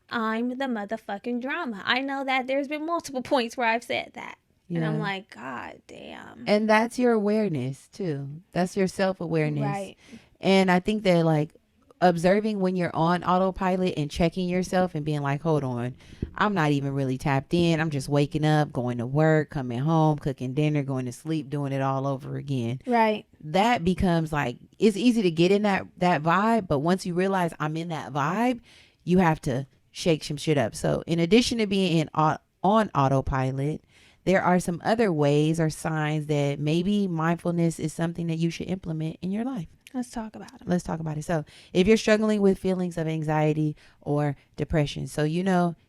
I'm the motherfucking drama. I know that there's been multiple points where I've said that. Yeah. And I'm like, God damn. And that's your awareness too. That's your self-awareness. Right. And I think that like observing when you're on autopilot and checking yourself and being like, hold on, I'm not even really tapped in. I'm just waking up, going to work, coming home, cooking dinner, going to sleep, doing it all over again. Right. That becomes like, it's easy to get in that vibe. But once you realize I'm in that vibe, you have to shake some shit up. So in addition to being on autopilot, there are some other ways or signs that maybe mindfulness is something that you should implement in your life. Let's talk about it. Let's talk about it. So if you're struggling with feelings of anxiety or depression, so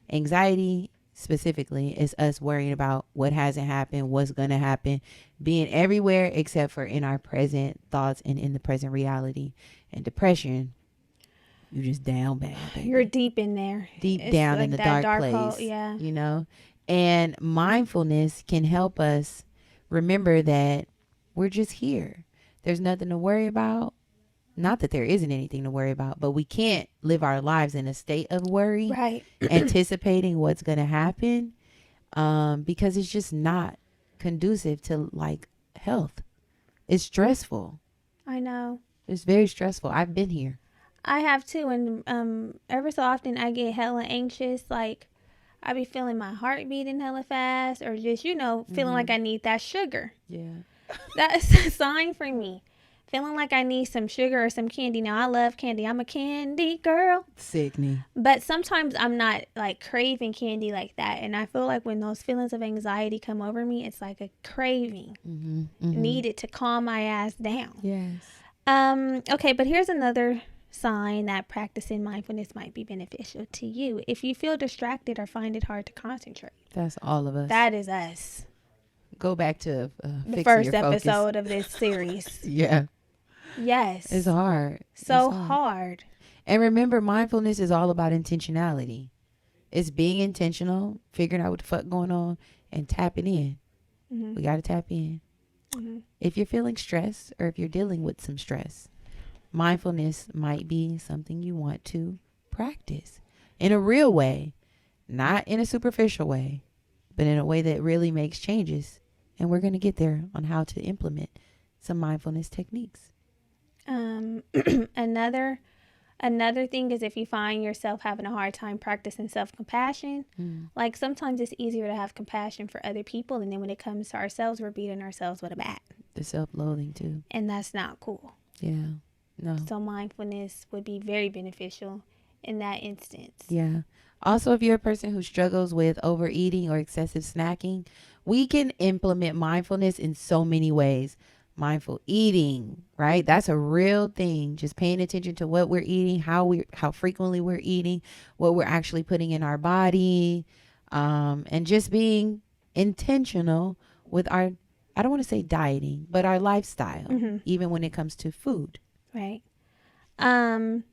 anxiety specifically is us worrying about what hasn't happened, what's going to happen, being everywhere except for in our present thoughts and in the present reality. And depression, you just down bad, baby. You're deep in there. Deep down in the dark place. Hole, yeah. And mindfulness can help us remember that we're just here. There's nothing to worry about. Not that there isn't anything to worry about, but we can't live our lives in a state of worry, right? Anticipating what's going to happen, because it's just not conducive to like health. It's stressful. I know. It's very stressful. I've been here. I have too, and every so often I get hella anxious. Like I be feeling my heart beating hella fast, or just feeling like I need that sugar. Yeah, that's a sign for me. Feeling like I need some sugar or some candy. Now, I love candy. I'm a candy girl. Sickening. But sometimes I'm not, like, craving candy like that. And I feel like when those feelings of anxiety come over me, it's like a craving needed to calm my ass down. Yes. Okay, but here's another sign that practicing mindfulness might be beneficial to you. If you feel distracted or find it hard to concentrate. That's all of us. That is us. Go back to the first episode of this series. Yeah. Yes. It's hard. So hard. And remember, mindfulness is all about intentionality. It's being intentional, figuring out what the fuck going on, and tapping in. Mm-hmm. We got to tap in. Mm-hmm. If you're feeling stressed or if you're dealing with some stress, mindfulness might be something you want to practice in a real way, not in a superficial way, but in a way that really makes changes. And we're going to get there on how to implement some mindfulness techniques. Another thing is if you find yourself having a hard time practicing self-compassion, like sometimes it's easier to have compassion for other people, and then when it comes to ourselves, we're beating ourselves with a bat. The self-loathing too. And that's not cool. Yeah. No. So mindfulness would be very beneficial in that instance. Yeah. Also, if you're a person who struggles with overeating or excessive snacking, we can implement mindfulness in so many ways. Mindful eating, right? That's a real thing. Just paying attention to what we're eating, how frequently we're eating, what we're actually putting in our body, and just being intentional with our, I don't want to say dieting, but our lifestyle, even when it comes to food. Right. And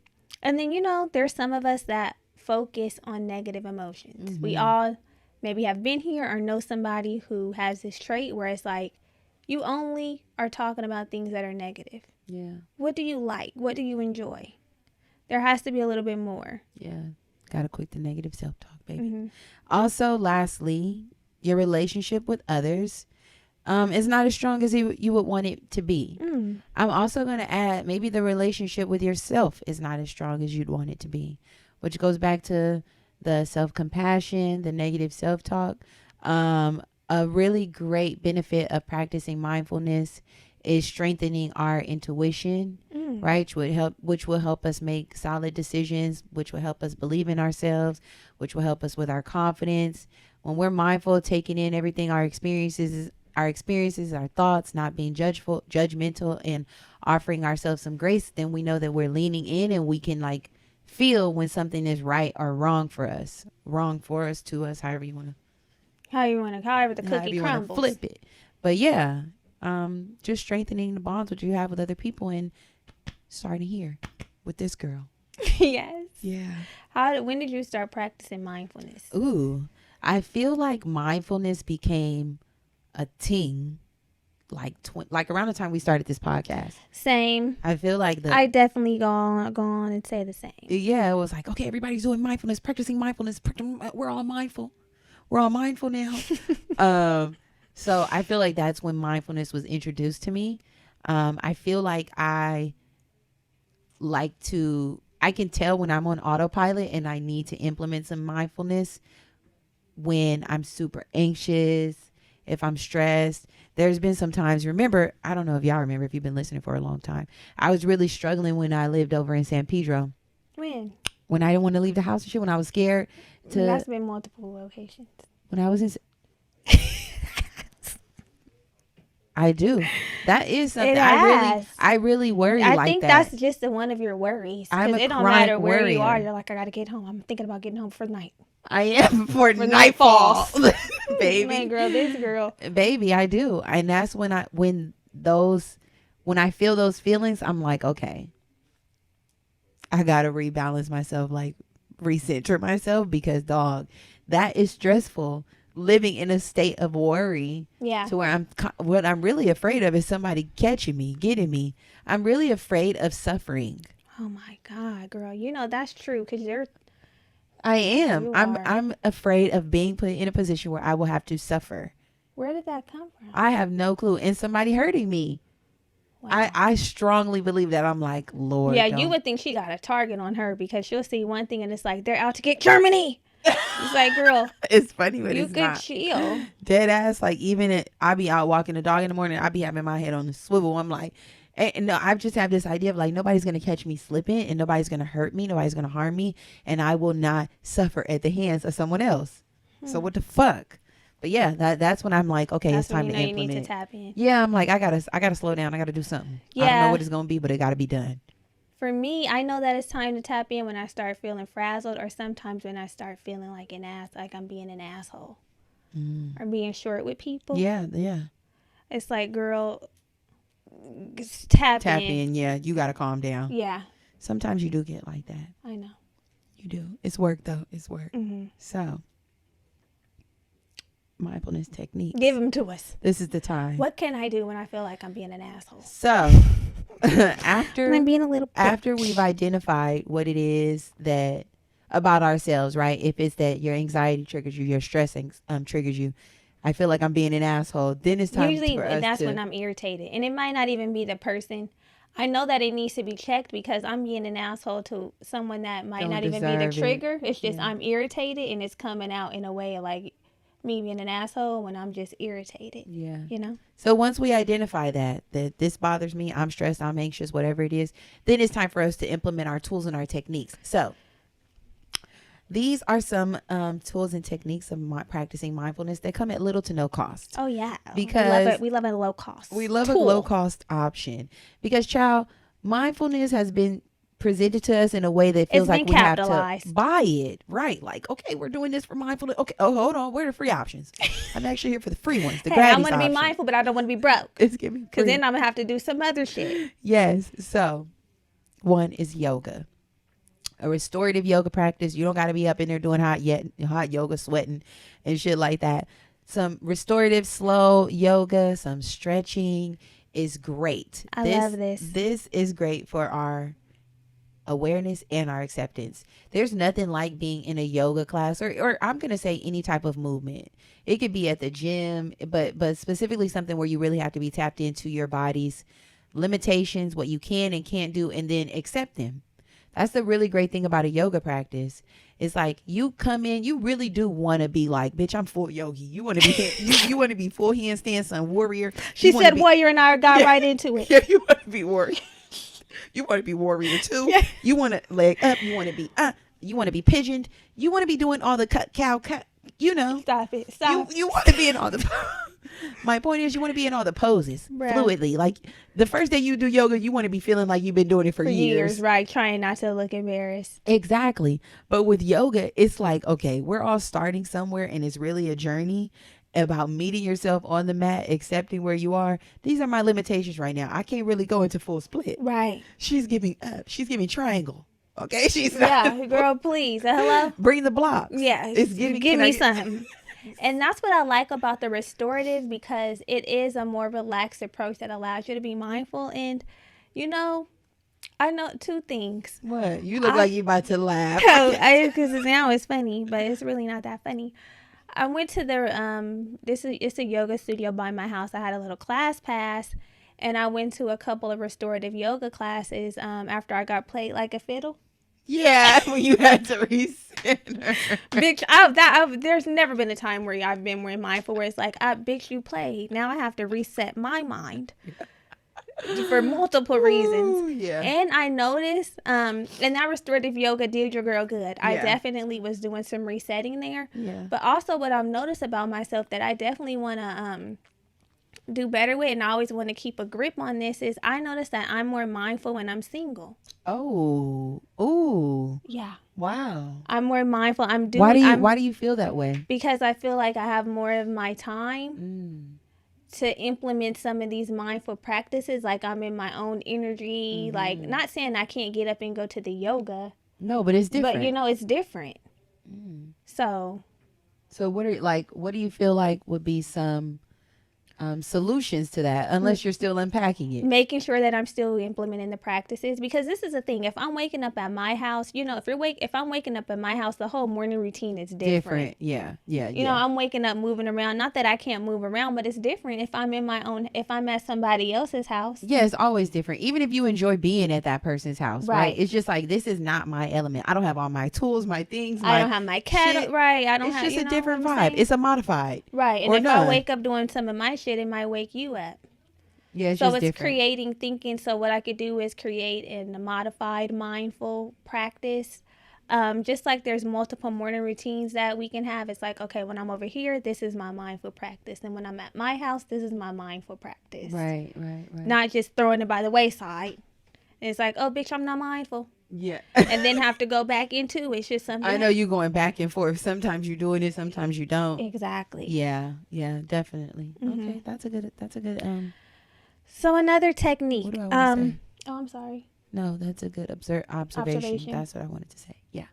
then, there's some of us that focus on negative emotions. We all maybe have been here or know somebody who has this trait where it's like, you only are talking about things that are negative. Yeah. What do you like? What do you enjoy? There has to be a little bit more. Yeah. Gotta quit the negative self-talk, baby. Also, lastly, your relationship with others is not as strong as you would want it to be. I'm also going to add maybe the relationship with yourself is not as strong as you'd want it to be, which goes back to the self-compassion, the negative self-talk. A really great benefit of practicing mindfulness is strengthening our intuition, right? Which will help us make solid decisions, which will help us believe in ourselves, which will help us with our confidence. When we're mindful, taking in everything, our experiences, our thoughts, not being judgmental, and offering ourselves some grace, then we know that we're leaning in, and we can like feel when something is right or wrong for us, to us, however you want to, however the cookie crumbles. Flip it. But yeah, just strengthening the bonds that you have with other people, and starting here with this girl. Yes. Yeah. When did you start practicing mindfulness? Ooh, I feel like mindfulness became a thing like around the time we started this podcast. Same. I feel like I definitely go on and say the same. Yeah, it was like, okay, everybody's doing mindfulness, practicing mindfulness. We're all mindful. We're all mindful now. So I feel like that's when mindfulness was introduced to me. I feel like I can tell when I'm on autopilot and I need to implement some mindfulness when I'm super anxious, if I'm stressed. There's been some times, remember, I don't know if y'all remember, if you've been listening for a long time, I was really struggling when I lived over in San Pedro. When I didn't want to leave the house and shit, when I was scared to. That's been multiple locations. When I was in. I do. That is something I really worry like that. I think that's just one of your worries. Because it don't matter where you are. You're like, I got to get home. I'm thinking about getting home for the night. I am for nightfall. Baby. Man, girl, this girl. Baby, I do. And that's when I feel those feelings, I'm like, okay, I got to rebalance myself, like recenter myself, because dog, that is stressful. Living in a state of worry, to where what I'm really afraid of is somebody catching me, getting me. I'm really afraid of suffering. Oh my God, girl, that's true, because I am. I'm afraid of being put in a position where I will have to suffer. Where did that come from? I have no clue. And somebody hurting me. Wow. I strongly believe that. I'm like, Lord. Yeah, you would think she got a target on her, because she'll see one thing and it's like, they're out to get Germany. It's like, girl, it's funny, but you could chill. Dead ass. Like, even I be out walking the dog in the morning, I be having my head on the swivel. I'm like, and no, I just have this idea of like, nobody's gonna catch me slipping, and nobody's gonna hurt me, nobody's gonna harm me, and I will not suffer at the hands of someone else. So what the fuck? But yeah, that's when I'm like, okay, it's time to implement. You need to tap in. Yeah, I'm like, I gotta slow down. I gotta do something. Yeah. I don't know what it's gonna be, but it gotta be done. For me, I know that it's time to tap in when I start feeling frazzled, or sometimes when I start feeling like like I'm being an asshole or being short with people. Yeah. It's like, girl, tap in. Yeah, you gotta calm down. Yeah. Sometimes you do get like that. I know. You do. It's work though. It's work. Mm-hmm. So, mindfulness techniques. Give them to us. This is the time. What can I do when I feel like I'm being an asshole? So, after I'm being a little bitch. After we've identified what it is that about ourselves, right? If it's that your anxiety triggers you, your stress triggers you, I feel like I'm being an asshole, then it's time for us that's when I'm irritated. And it might not even be the person. I know that it needs to be checked, because I'm being an asshole to someone that might not even be the trigger. It's just I'm irritated, and it's coming out in a way like me being an asshole when I'm just irritated. Yeah. So once we identify that this bothers me, I'm stressed, I'm anxious, whatever it is, then it's time for us to implement our tools and our techniques. So these are some tools and techniques of practicing mindfulness that come at little to no cost. Oh, yeah. Because we love a low cost. We love a low cost option, because, child, mindfulness has been presented to us in a way that feels like we have to buy it. Right. Like, okay, we're doing this for mindfulness. Okay. Oh, hold on. Where are the free options? I'm actually here for the free ones. I want to be mindful, but I don't want to be broke. It's giving, because then I'm going to have to do some other shit. Yes. So one is yoga. A restorative yoga practice. You don't got to be up in there doing hot yoga, sweating and shit like that. Some restorative slow yoga, some stretching is great. I love this. This is great for our awareness and our acceptance. There's nothing like being in a yoga class, or I'm going to say any type of movement. It could be at the gym, but specifically something where you really have to be tapped into your body's limitations, what you can and can't do, and then accept them. That's the really great thing about a yoga practice. It's like you come in, you really do want to be like, bitch, I'm full yogi. You want to be you want to be full handstand, son, warrior. She said warrior, and I got right into it. Yeah, you want to be warrior. You want to be warrior too. Yeah. You want to leg up. You want to be you want to be pigeoned. You want to be doing all the cut. You know. Stop it. Stop. You want to be in all the. My point is, you want to be in all the poses fluidly. Like the first day you do yoga, you want to be feeling like you've been doing it for years. Right? Trying not to look embarrassed. Exactly. But with yoga, it's like, okay, we're all starting somewhere, and it's really a journey about meeting yourself on the mat, accepting where you are. These are my limitations right now. I can't really go into full split. Right. She's giving up. She's giving triangle. Okay, she's not. Girl, please. Hello. Bring the blocks. Yeah, give me something. And that's what I like about the restorative, because it is a more relaxed approach that allows you to be mindful. And, you know, I know two things. What? You look like you're about to laugh. Because now it's funny, but it's really not that funny. I went to the, it's a yoga studio by my house. I had a little class pass, and I went to a couple of restorative yoga classes after I got played like a fiddle. Yeah, when you had to recenter. Bitch, there's never been a time where I've been more mindful where it's like, bitch, you played. Now I have to reset my mind for multiple reasons. Yeah. And I noticed, and that restorative yoga did your girl good. I definitely was doing some resetting there. Yeah. But also what I've noticed about myself that I definitely want to do better with, and I always want to keep a grip on this, is I notice that I'm more mindful when I'm single. Oh. Ooh. Yeah. Wow. I'm more mindful. Why do you feel that way? Because I feel like I have more of my time to implement some of these mindful practices. Like I'm in my own energy. Like, not saying I can't get up and go to the yoga. No, but it's different. But you know, it's different. So what do you feel like would be some solutions to that, unless you're still unpacking it? Making sure that I'm still implementing the practices, because this is the thing. If I'm waking up at my house, you know, if I'm waking up at my house, the whole morning routine is different. Yeah. You know, I'm waking up moving around. Not that I can't move around, but it's different if I'm if I'm at somebody else's house. Yeah, it's always different. Even if you enjoy being at that person's house, right? It's just like, this is not my element. I don't have all my tools, my things. I don't have my cat. Right. I don't have. It's just a different vibe. It's a modified. Right. And if I wake up doing some of my shit, it might wake you up. Yeah, it's so just it's different. Creating thinking. So what I could do is create a modified mindful practice. Just like there's multiple morning routines that we can have. It's like, okay, when I'm over here, this is my mindful practice. And when I'm at my house, this is my mindful practice. Right. Not just throwing it by the wayside. And it's like, oh, bitch, I'm not mindful. Yeah. And then have to go back into it. It's just something. I know you going back and forth. Sometimes you're doing it, sometimes you don't. Exactly. Yeah, definitely. Okay, that's a good So another technique. What do I want to say? Oh, I'm sorry. No, that's a good observation. That's what I wanted to say. Yeah.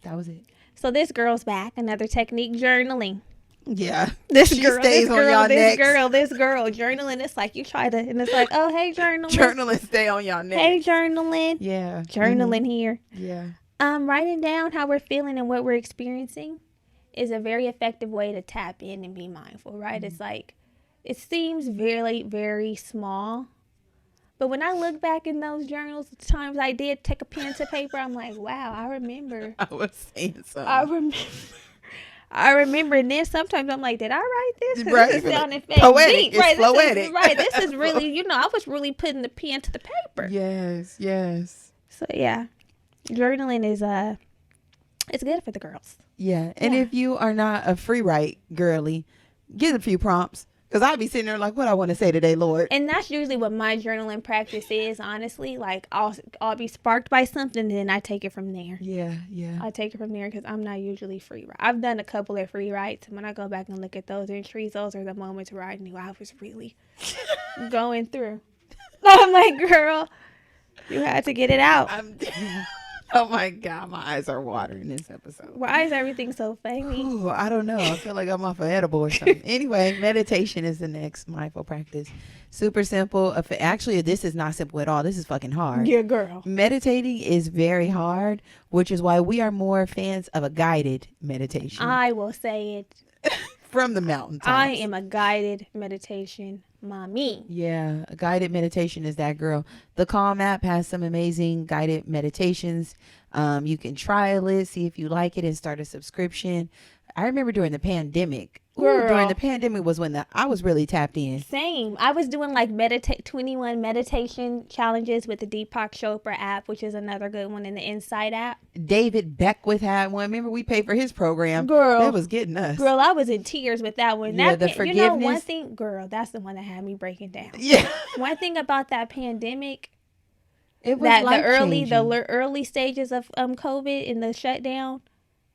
That was it. So this girl's back. Another technique, journaling. Yeah. This girl journaling. It's like you try to, and it's like, oh, hey, journaling. Journaling, stay on y'all neck. Hey, journaling. Yeah. Journaling here. Yeah. Writing down how we're feeling and what we're experiencing is a very effective way to tap in and be mindful, right? It's like, it seems very, very small. But when I look back in those journals, the times I did take a pen to paper, I'm like, wow, I remember. I was saying something. I remember, and then sometimes I'm like, did I write this? Right. This is sounding poetic. Deep. It's right. poetic. This is really, you know, I was really putting the pen to the paper. Yes. So yeah, journaling is it's good for the girls. Yeah. And if you are not a free write girly, get a few prompts. Because I'll be sitting there like, what I want to say today, Lord. And that's usually what my journaling practice is, honestly. Like, I'll be sparked by something, and then I take it from there. Yeah. I take it from there because I'm not usually free. I've done a couple of free writes, and when I go back and look at those entries, those are the moments where I knew I was really going through. I'm like, girl, you had to get it out. Oh my God, my eyes are watering this episode. Why is everything so funny? Ooh, I don't know. I feel like I'm off an edible or something. Anyway, meditation is the next mindful practice. Super simple. Actually, this is not simple at all. This is fucking hard. Yeah, girl. Meditating is very hard, which is why we are more fans of a guided meditation. I will say it. from the mountaintops. I am a guided meditation mommy. Yeah, a guided meditation is that girl. The Calm app has some amazing guided meditations. You can trial it, see if you like it, and start a subscription. I remember during the pandemic. During the pandemic was when I was really tapped in. Same. I was doing like 21 meditation challenges with the Deepak Chopra app, which is another good one in the Insight app. David Beckwith had one. Remember, we paid for his program. Girl, that was getting us. Girl, I was in tears with that one. Yeah, the forgiveness. You know, one thing, girl, that's the one that had me breaking down. Yeah. One thing about that pandemic, it was that the early stages of COVID and the shutdown,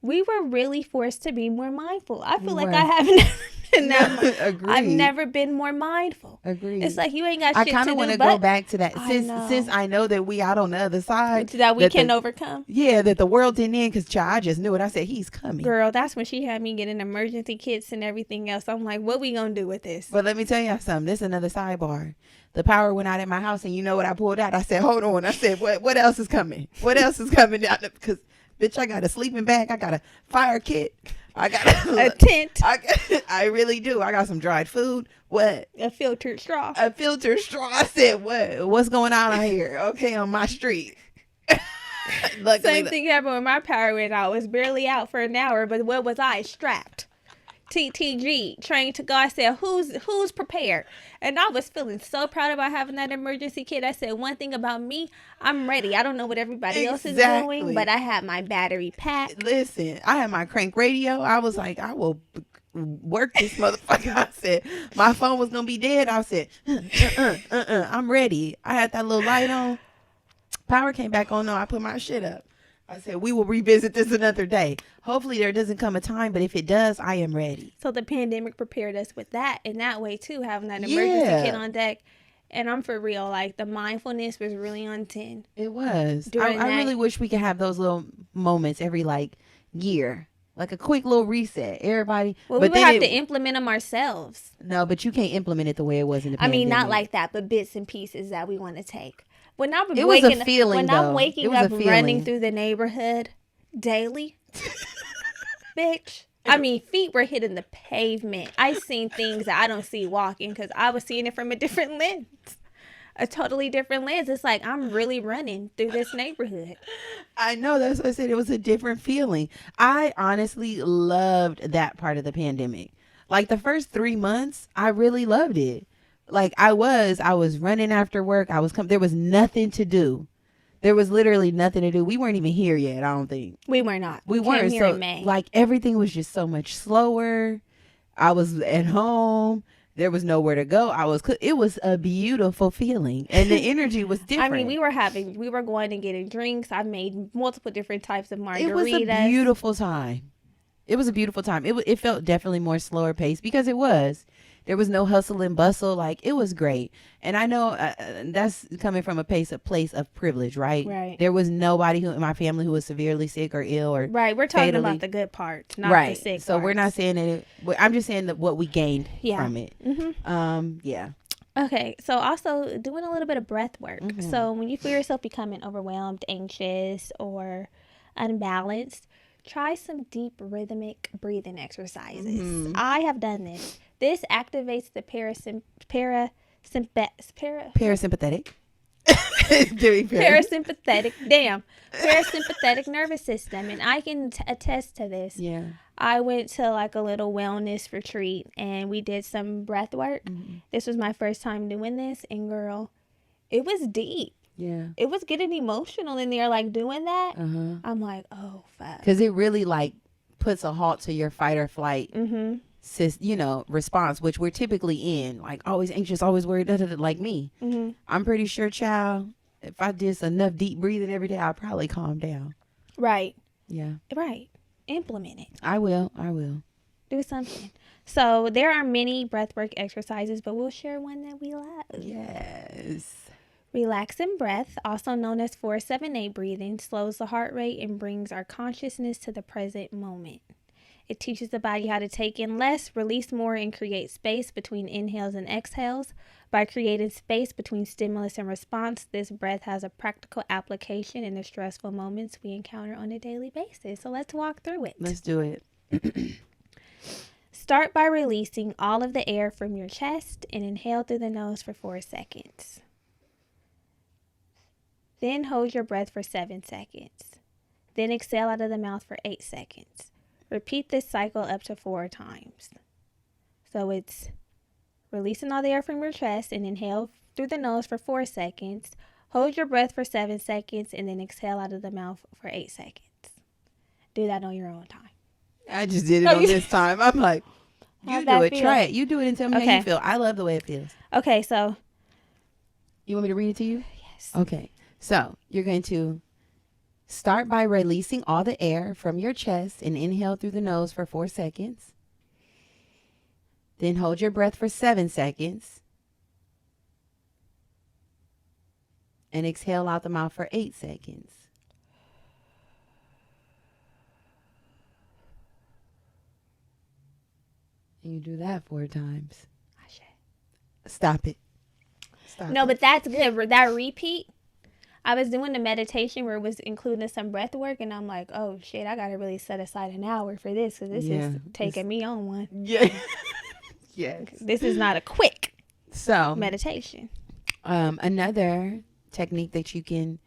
we were really forced to be more mindful. I feel like I haven't been that I've never been more mindful. Agreed. It's like you ain't got shit to do. I kind of want to go back to that since I know that we out on the other side. That we can overcome. Yeah, that the world didn't end because I just knew it. I said, he's coming. Girl, that's when she had me getting emergency kits and everything else. I'm like, what we going to do with this? But let me tell you something. This is another sidebar. The power went out at my house and you know what I pulled out? I said, hold on. I said, what else is coming? What else is coming down? Because bitch, I got a sleeping bag. I got a fire kit. I got a tent. I really do. I got some dried food. What? A filtered straw. A filtered straw. I said, what? What's going on out here? Okay, on my street. Same thing happened when my power went out. It was barely out for an hour, but what was I? Strapped. TTG, trained to go. I said, who's prepared? And I was feeling so proud about having that emergency kit. I said, one thing about me, I'm ready. I don't know what everybody else is doing, but I have my battery packed. Listen, I had my crank radio. I was like, I will work this motherfucker. I said, my phone was going to be dead. I said, I'm ready. I had that little light on. Power came back on. No, I put my shit up. I said, we will revisit this another day. Hopefully there doesn't come a time, but if it does, I am ready. So the pandemic prepared us with that in that way too, having that emergency kit on deck. And I'm for real, like the mindfulness was really on 10. It was. I really wish we could have those little moments every year. Like a quick little reset. Everybody. Well, we would have to implement them ourselves. No, but you can't implement it the way it was in the pandemic. I mean, not like that, but bits and pieces that we want to take. When I'm it was a feeling, when though. I'm waking up running through the neighborhood daily, bitch. I mean, feet were hitting the pavement. I seen things that I don't see walking because I was seeing it from a different lens. A totally different lens. It's like I'm really running through this neighborhood. I know. That's what I said. It was a different feeling. I honestly loved that part of the pandemic. Like the first 3 months, I really loved it. Like I was running after work. There was nothing to do. There was literally nothing to do. We weren't even here yet. I don't think we were not. We weren't. Here in May. Like everything was just so much slower. I was at home. There was nowhere to go. It was a beautiful feeling, and the energy was different. I mean, we were going and getting drinks. I made multiple different types of margaritas. It was a beautiful time. It felt definitely more slower paced because it was. There was no hustle and bustle. Like it was great. And I know that's coming from a place of privilege, right? Right. There was nobody in my family who was severely sick or ill or right. We're talking about the good parts, not the sick So parts. we're not saying I'm just saying that what we gained from it. Mm-hmm. Yeah. Okay. So also doing a little bit of breath work. Mm-hmm. So when you feel yourself becoming overwhelmed, anxious, or unbalanced, try some deep rhythmic breathing exercises. Mm-hmm. I have done this. This activates the parasympathetic nervous system, and I can attest to this. Yeah. I went to like a little wellness retreat and we did some breath work. Mm-hmm. This was my first time doing this, and girl, it was deep. Yeah. It was getting emotional in there, like doing that. Uh-huh. I'm like, oh fuck. Because it really like puts a halt to your fight or flight. Mm-hmm. Response, which we're typically in, like always anxious, always worried, like me. Mm-hmm. I'm pretty sure, child, if I did enough deep breathing every day, I'd probably calm down. Right. Yeah. Right. Implement it. I will. Do something. So there are many breathwork exercises, but we'll share one that we love. Yes. Relaxing breath, also known as 4-7-8 breathing, slows the heart rate and brings our consciousness to the present moment. It teaches the body how to take in less, release more, and create space between inhales and exhales. By creating space between stimulus and response, this breath has a practical application in the stressful moments we encounter on a daily basis. So let's walk through it. Let's do it. Start by releasing all of the air from your chest and inhale through the nose for 4 seconds. Then hold your breath for 7 seconds. Then exhale out of the mouth for 8 seconds. Repeat this cycle up to 4 times. So it's releasing all the air from your chest and inhale through the nose for 4 seconds. Hold your breath for 7 seconds and then exhale out of the mouth for 8 seconds. Do that on your own time. I just did it on this time. I'm like, you do it. Feel? Try it. You do it and tell me how you feel. I love the way it feels. Okay, so. You want me to read it to you? Yes. Okay. So you're going to start by releasing all the air from your chest and inhale through the nose for 4 seconds. Then hold your breath for 7 seconds. And exhale out the mouth for 8 seconds. And you do that 4 times. Stop it. Stop No, it. but that's good. That repeat. I was doing the meditation where it was including some breath work, and I'm like, oh shit, I gotta really set aside an hour for this, because this is taking me on one. Yeah. Yes. This is not a quick So meditation. Another technique that you can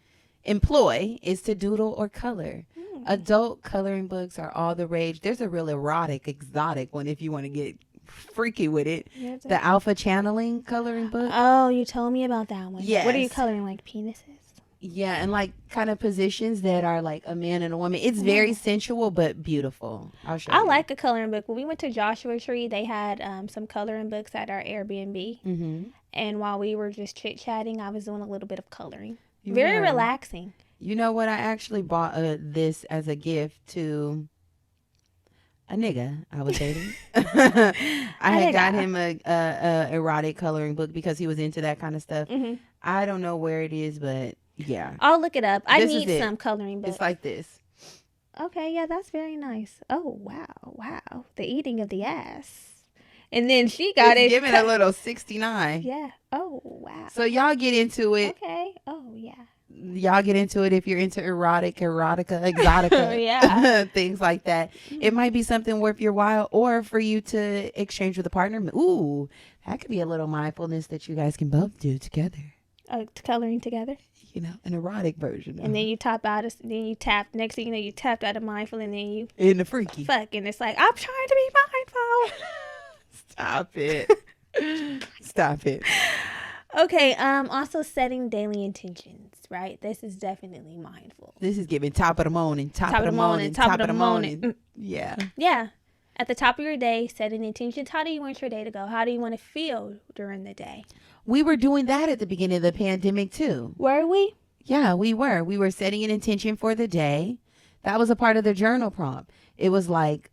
employ is to doodle or color. Adult coloring books are all the rage. There's a real erotic, exotic one if you want to get freaky with it. The Alpha Channeling coloring book. Oh, you told me about that one. Yes. What are you coloring, like penises? Yeah, and like kind of positions that are like a man and a woman. It's very sensual but beautiful. I'll show you. I like a coloring book. When we went to Joshua Tree, they had some coloring books at our Airbnb. Mm-hmm. And while we were just chit-chatting, I was doing a little bit of coloring. You Very were. relaxing. You know what? I actually bought this as a gift to a nigga I was dating. I had got him a erotic coloring book because he was into that kind of stuff. Mm-hmm. I don't know where it is, but yeah. I'll look it up. I This need is it. some coloring books. It's like this. Okay, yeah, that's very nice. Oh, wow. The eating of the ass. And then she got It's it. giving a little 69. Yeah. Oh, wow. So y'all get into it. Okay. Oh, yeah. Y'all get into it if you're into erotica, exotica, Yeah. things like that. It might be something worth your while, or for you to exchange with a partner. Ooh, that could be a little mindfulness that you guys can both do together. Coloring together. You know, an erotic version. And then you tap out. Then you tap. Next thing you know, you tapped out of mindful, and then you in the freaky. fuck, and it's like, I'm trying to be mindful. Stop it. Stop it. Okay. Also setting daily intentions. Right. This is definitely mindful. This is giving top of the morning. Top of the morning. Top of the morning. Yeah. Yeah. At the top of your day, setting intentions. How do you want your day to go? How do you want to feel during the day? We were doing that at the beginning of the pandemic too. Were we? Yeah, we were. We were setting an intention for the day. That was a part of the journal prompt. It was like,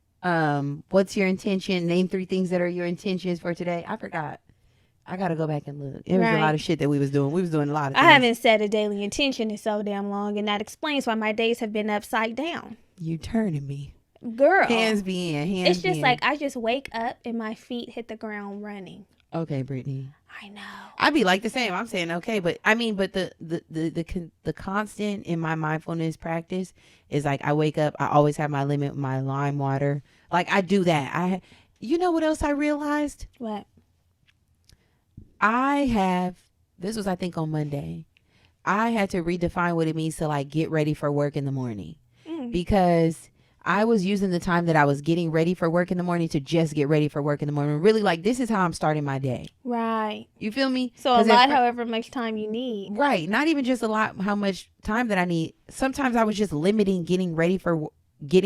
what's your intention? Name 3 things that are your intentions for today. I forgot. I got to go back and look. It was a lot of shit that we was doing. We was doing a lot of things. I haven't set a daily intention in so damn long, and that explains why my days have been upside down. You turning me. Girl. Hands be in. It's just like I just wake up and my feet hit the ground running. Okay, Brittany. I know. I'd be like the same. I'm saying okay, but I mean, but the constant in my mindfulness practice is like I wake up. I always have my limit with my lime water. Like I do that. You know what else I realized? What? This was I think on Monday. I had to redefine what it means to like get ready for work in the morning because I was using the time that I was getting ready for work in the morning to just get ready for work in the morning. Really, like, this is how I'm starting my day. Right. You feel me? So a lot, however much time you need. Right. Not even just a lot, how much time that I need. Sometimes I was just limiting getting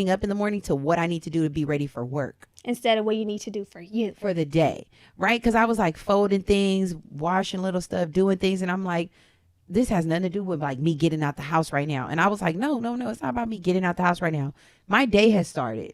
up in the morning to what I need to do to be ready for work. Instead of what you need to do for you. For the day. Right? Because I was like folding things, washing little stuff, doing things. And I'm like, this has nothing to do with like me getting out the house right now. And I was like, no, it's not about me getting out the house right now. My day has started.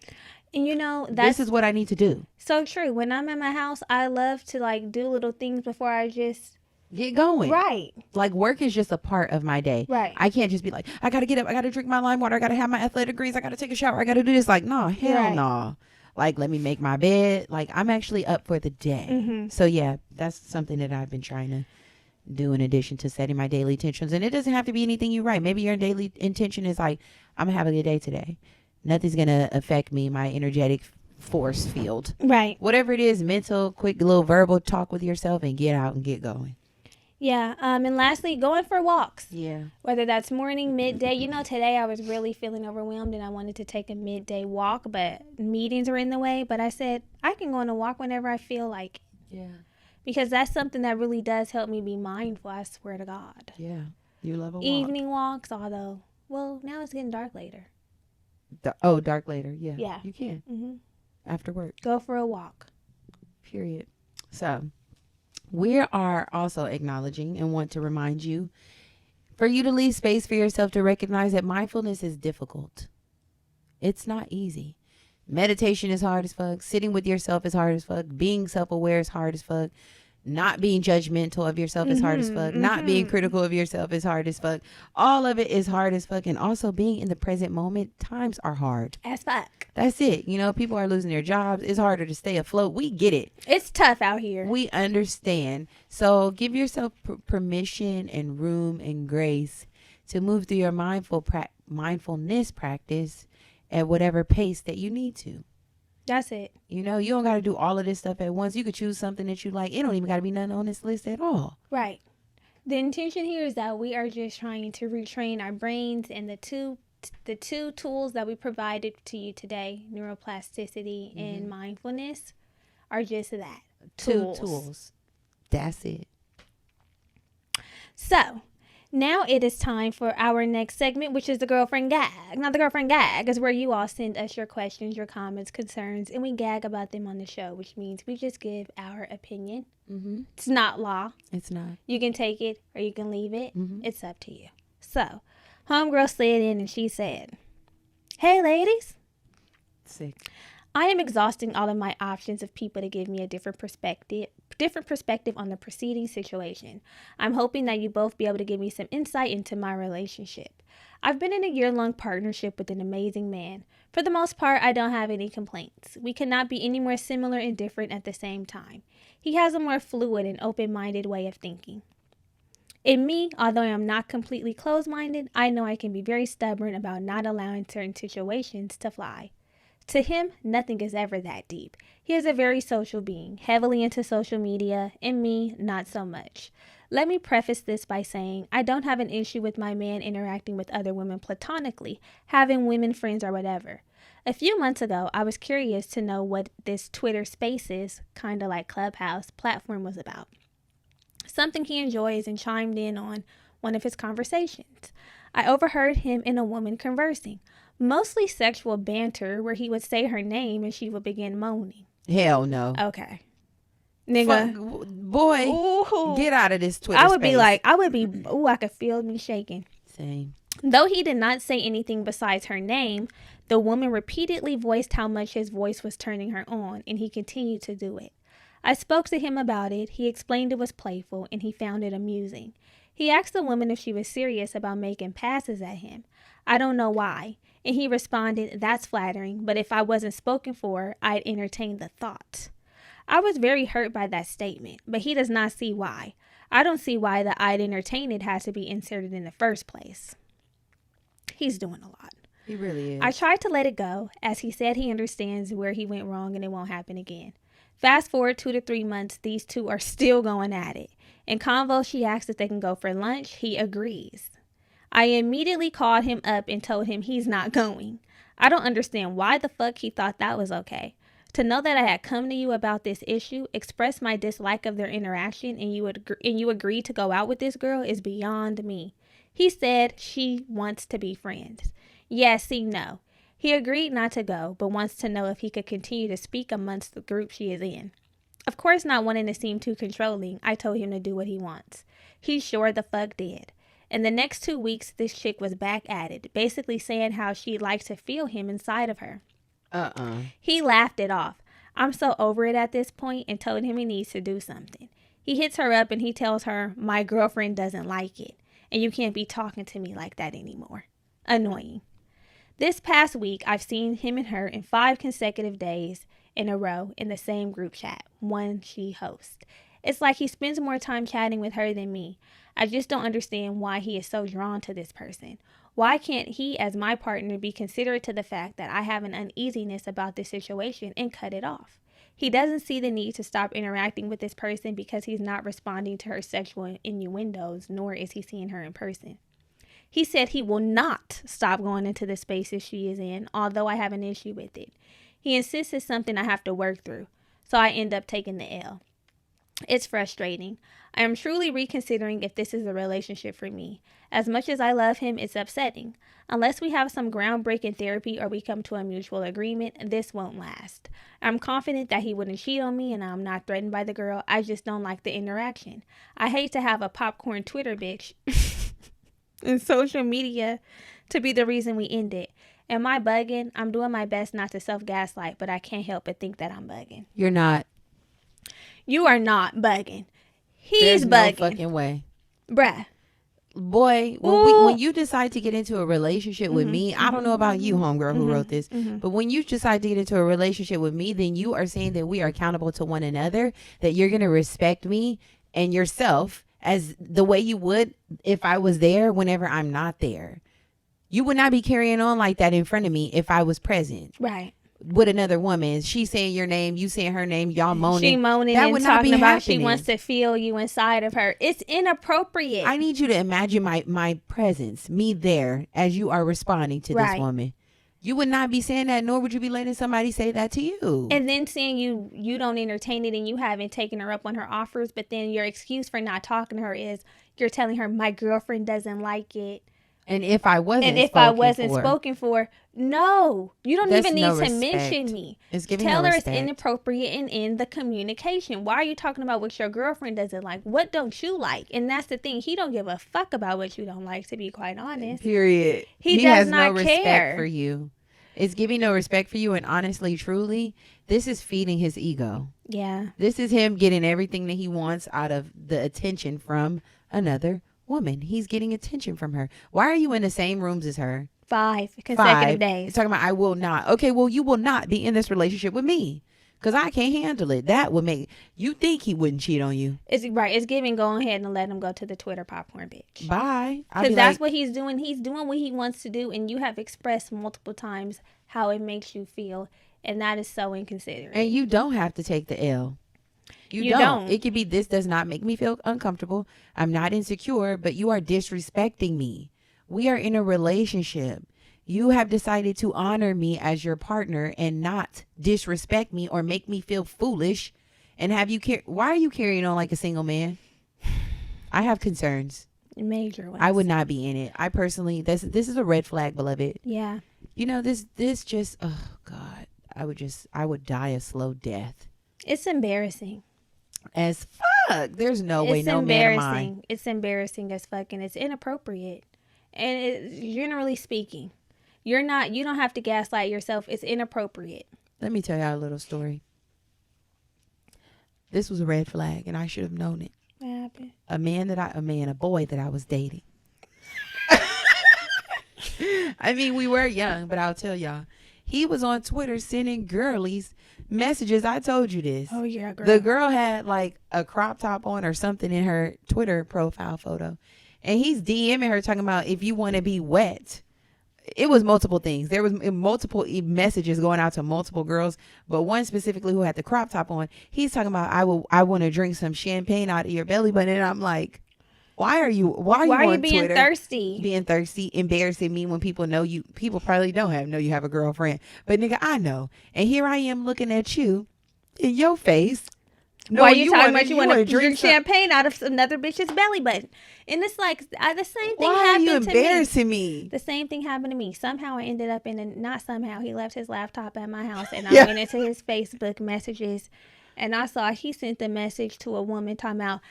And you know, this is what I need to do. So true. When I'm at my house, I love to like do little things before I just get going. Right. Like work is just a part of my day. Right. I can't just be like, I got to get up. I got to drink my lime water. I got to have my athletic greens. I got to take a shower. I got to do this. Like, no, hell no. Like, let me make my bed. Like, I'm actually up for the day. Mm-hmm. So yeah, that's something that I've been trying to do in addition to setting my daily intentions. And it doesn't have to be anything you write. Maybe your daily intention is like, I'm gonna have a good day today. Nothing's gonna affect me, my energetic force field. Right. Whatever it is, mental, quick little verbal talk with yourself and get out and get going. Yeah. And lastly, going for walks. Yeah. Whether that's morning, midday. You know, today I was really feeling overwhelmed and I wanted to take a midday walk, but meetings are in the way. But I said, I can go on a walk whenever I feel like it. Yeah. Because that's something that really does help me be mindful, I swear to God. Yeah. You love a walk. Evening walks, although, well, now it's getting dark later. Dark later. Yeah. Yeah. You can. Mm-hmm. After work. Go for a walk. Period. So, we are also acknowledging and want to remind you for you to leave space for yourself to recognize that mindfulness is difficult. It's not easy. Meditation is hard as fuck. Sitting with yourself is hard as fuck. Being self-aware is hard as fuck. Not being judgmental of yourself is hard as fuck. Not being critical of yourself is hard as fuck. All of it is hard as fuck. And also being in the present moment, times are hard. As fuck. That's it. You know, people are losing their jobs. It's harder to stay afloat. We get it. It's tough out here. We understand. So give yourself permission and room and grace to move through your mindfulness practice at whatever pace that you need to. That's it. You know, you don't got to do all of this stuff at once. You could choose something that you like. It don't even got to be nothing on this list at all. Right. The intention here is that we are just trying to retrain our brains, and the two tools that we provided to you today, neuroplasticity and mindfulness, are just that. Tools. That's it. So, now it is time for our next segment, which is the Girlfriend Gag. Now, the Girlfriend Gag is where you all send us your questions, your comments, concerns, and we gag about them on the show, which means we just give our opinion. Mm-hmm. It's not law. It's not. You can take it or you can leave it. Mm-hmm. It's up to you. So, homegirl slid in and she said, "Hey, ladies. Sick. I am exhausting all of my options of people to give me a different perspective on the preceding situation. I'm hoping that you both be able to give me some insight into my relationship. I've been in a year-long partnership with an amazing man. For the most part, I don't have any complaints. We cannot be any more similar and different at the same time. He has a more fluid and open-minded way of thinking. In me, although I am not completely closed-minded, I know I can be very stubborn about not allowing certain situations to fly. To him, nothing is ever that deep. He is a very social being, heavily into social media, and me, not so much. Let me preface this by saying I don't have an issue with my man interacting with other women platonically, having women friends or whatever. A few months ago, I was curious to know what this Twitter Spaces, kind of like Clubhouse, platform was about. Something he enjoys and chimed in on one of his conversations. I overheard him and a woman conversing. Mostly sexual banter where he would say her name and she would begin moaning. Hell no. Okay. Nigga. Boy, ooh, get out of this Twitter space. I could feel me shaking. Same. Though he did not say anything besides her name, the woman repeatedly voiced how much his voice was turning her on, and he continued to do it. I spoke to him about it. He explained it was playful, and he found it amusing. He asked the woman if she was serious about making passes at him. I don't know why. And he responded, "That's flattering, but if I wasn't spoken for, I'd entertain the thought." I was very hurt by that statement, but he does not see why. I don't see why the "I'd entertain it" has to be inserted in the first place. He's doing a lot. He really is. I tried to let it go, as he said he understands where he went wrong and it won't happen again. Fast forward 2 to 3 months, these two are still going at it. In convo, she asks if they can go for lunch. He agrees. I immediately called him up and told him he's not going. I don't understand why the fuck he thought that was okay. To know that I had come to you about this issue, expressed my dislike of their interaction, and you agreed to go out with this girl is beyond me. He said she wants to be friends. Yes, see, no. He agreed not to go, but wants to know if he could continue to speak amongst the group she is in. Of course, not wanting to seem too controlling, I told him to do what he wants. He sure the fuck did. In the next 2 weeks, this chick was back at it, basically saying how she'd like to feel him inside of her. He laughed it off. I'm so over it at this point and told him he needs to do something. He hits her up and he tells her, "My girlfriend doesn't like it, and you can't be talking to me like that anymore." Annoying. This past week, I've seen him and her in 5 consecutive days in a row in the same group chat, one she hosts. It's like he spends more time chatting with her than me. I just don't understand why he is so drawn to this person. Why can't he, as my partner, be considerate to the fact that I have an uneasiness about this situation and cut it off? He doesn't see the need to stop interacting with this person because he's not responding to her sexual innuendos, nor is he seeing her in person. He said he will not stop going into the spaces she is in, although I have an issue with it. He insists it's something I have to work through, so I end up taking the L. It's frustrating. I am truly reconsidering if this is a relationship for me. As much as I love him, it's upsetting. Unless we have some groundbreaking therapy or we come to a mutual agreement, this won't last. I'm confident that he wouldn't cheat on me and I'm not threatened by the girl. I just don't like the interaction. I hate to have a popcorn Twitter bitch and social media to be the reason we end it. Am I bugging? I'm doing my best not to self-gaslight, but I can't help but think that I'm bugging. You're not. You are not bugging. There's He's bugging. no fucking way. Bruh. Boy, when you decide to get into a relationship with me, I don't know about you, homegirl, who wrote this, but when you decide to get into a relationship with me, then you are saying that we are accountable to one another, that you're going to respect me and yourself as the way you would if I was there whenever I'm not there. You would not be carrying on like that in front of me if I was present. Right. With another woman. She saying your name, you saying her name, y'all moaning. She moaning that and would not talking be about happening. she wants to feel you inside of her. It's inappropriate. I need you to imagine my presence, me there, as you are responding to this woman. You would not be saying that, nor would you be letting somebody say that to you. And then saying you don't entertain it and you haven't taken her up on her offers, but then your excuse for not talking to her is you're telling her my girlfriend doesn't like it. And if I wasn't spoken for, no, you don't even need to mention me. It's giving Tell no her respect. It's inappropriate and in the communication. Why are you talking about what your girlfriend doesn't like? What don't you like? And that's the thing. He don't give a fuck about what you don't like, to be quite honest. Period. He does not no care. Respect for you. It's giving no respect for you. And honestly, truly, this is feeding his ego. Yeah. This is him getting everything that he wants out of the attention from another woman. He's getting attention from her. Why are you in the same rooms as her? 5 consecutive days. You're talking about I will not. Okay, well, you will not be in this relationship with me because I can't handle it. That would make you think he wouldn't cheat on you. It's right. It's giving go ahead and let him go to the Twitter popcorn bitch. Bye. Because that's what he's doing. He's doing what he wants to do. And you have expressed multiple times how it makes you feel. And that is so inconsiderate. And you don't have to take the L. You don't. It could be, this does not make me feel uncomfortable. I'm not insecure, but you are disrespecting me. We are in a relationship. You have decided to honor me as your partner and not disrespect me or make me feel foolish. And have you why are you carrying on like a single man? I have concerns. Major ones. I would not be in it. I personally, this is a red flag, beloved. Yeah. You know, this just, oh God, I would die a slow death. It's embarrassing. As fuck. There's no way no man of mine. It's embarrassing as fuck, and it's inappropriate. And generally speaking, you don't have to gaslight yourself. It's inappropriate. Let me tell y'all a little story. This was a red flag, and I should have known it. What happened? A boy that I was dating. I mean, we were young, but I'll tell y'all. He was on Twitter sending girlies messages. I told you this. Oh, yeah, girl. The girl had like a crop top on or something in her Twitter profile photo. And he's DMing her talking about if you want to be wet. It was multiple things. There was multiple messages going out to multiple girls, but one specifically who had the crop top on. He's talking about I want to drink some champagne out of your belly button. And I'm like, why are you on being Twitter thirsty? Being thirsty, embarrassing me when people know you. People probably don't know you have a girlfriend, but nigga, I know. And here I am looking at you in your face. Why you talking about you want to drink champagne out of another bitch's belly button? And it's like the same thing happened to me. Why are you embarrassing me? The same thing happened to me. Somehow I ended up not somehow. He left his laptop at my house, and I went into his Facebook messages, and I saw he sent a message to a woman talking about,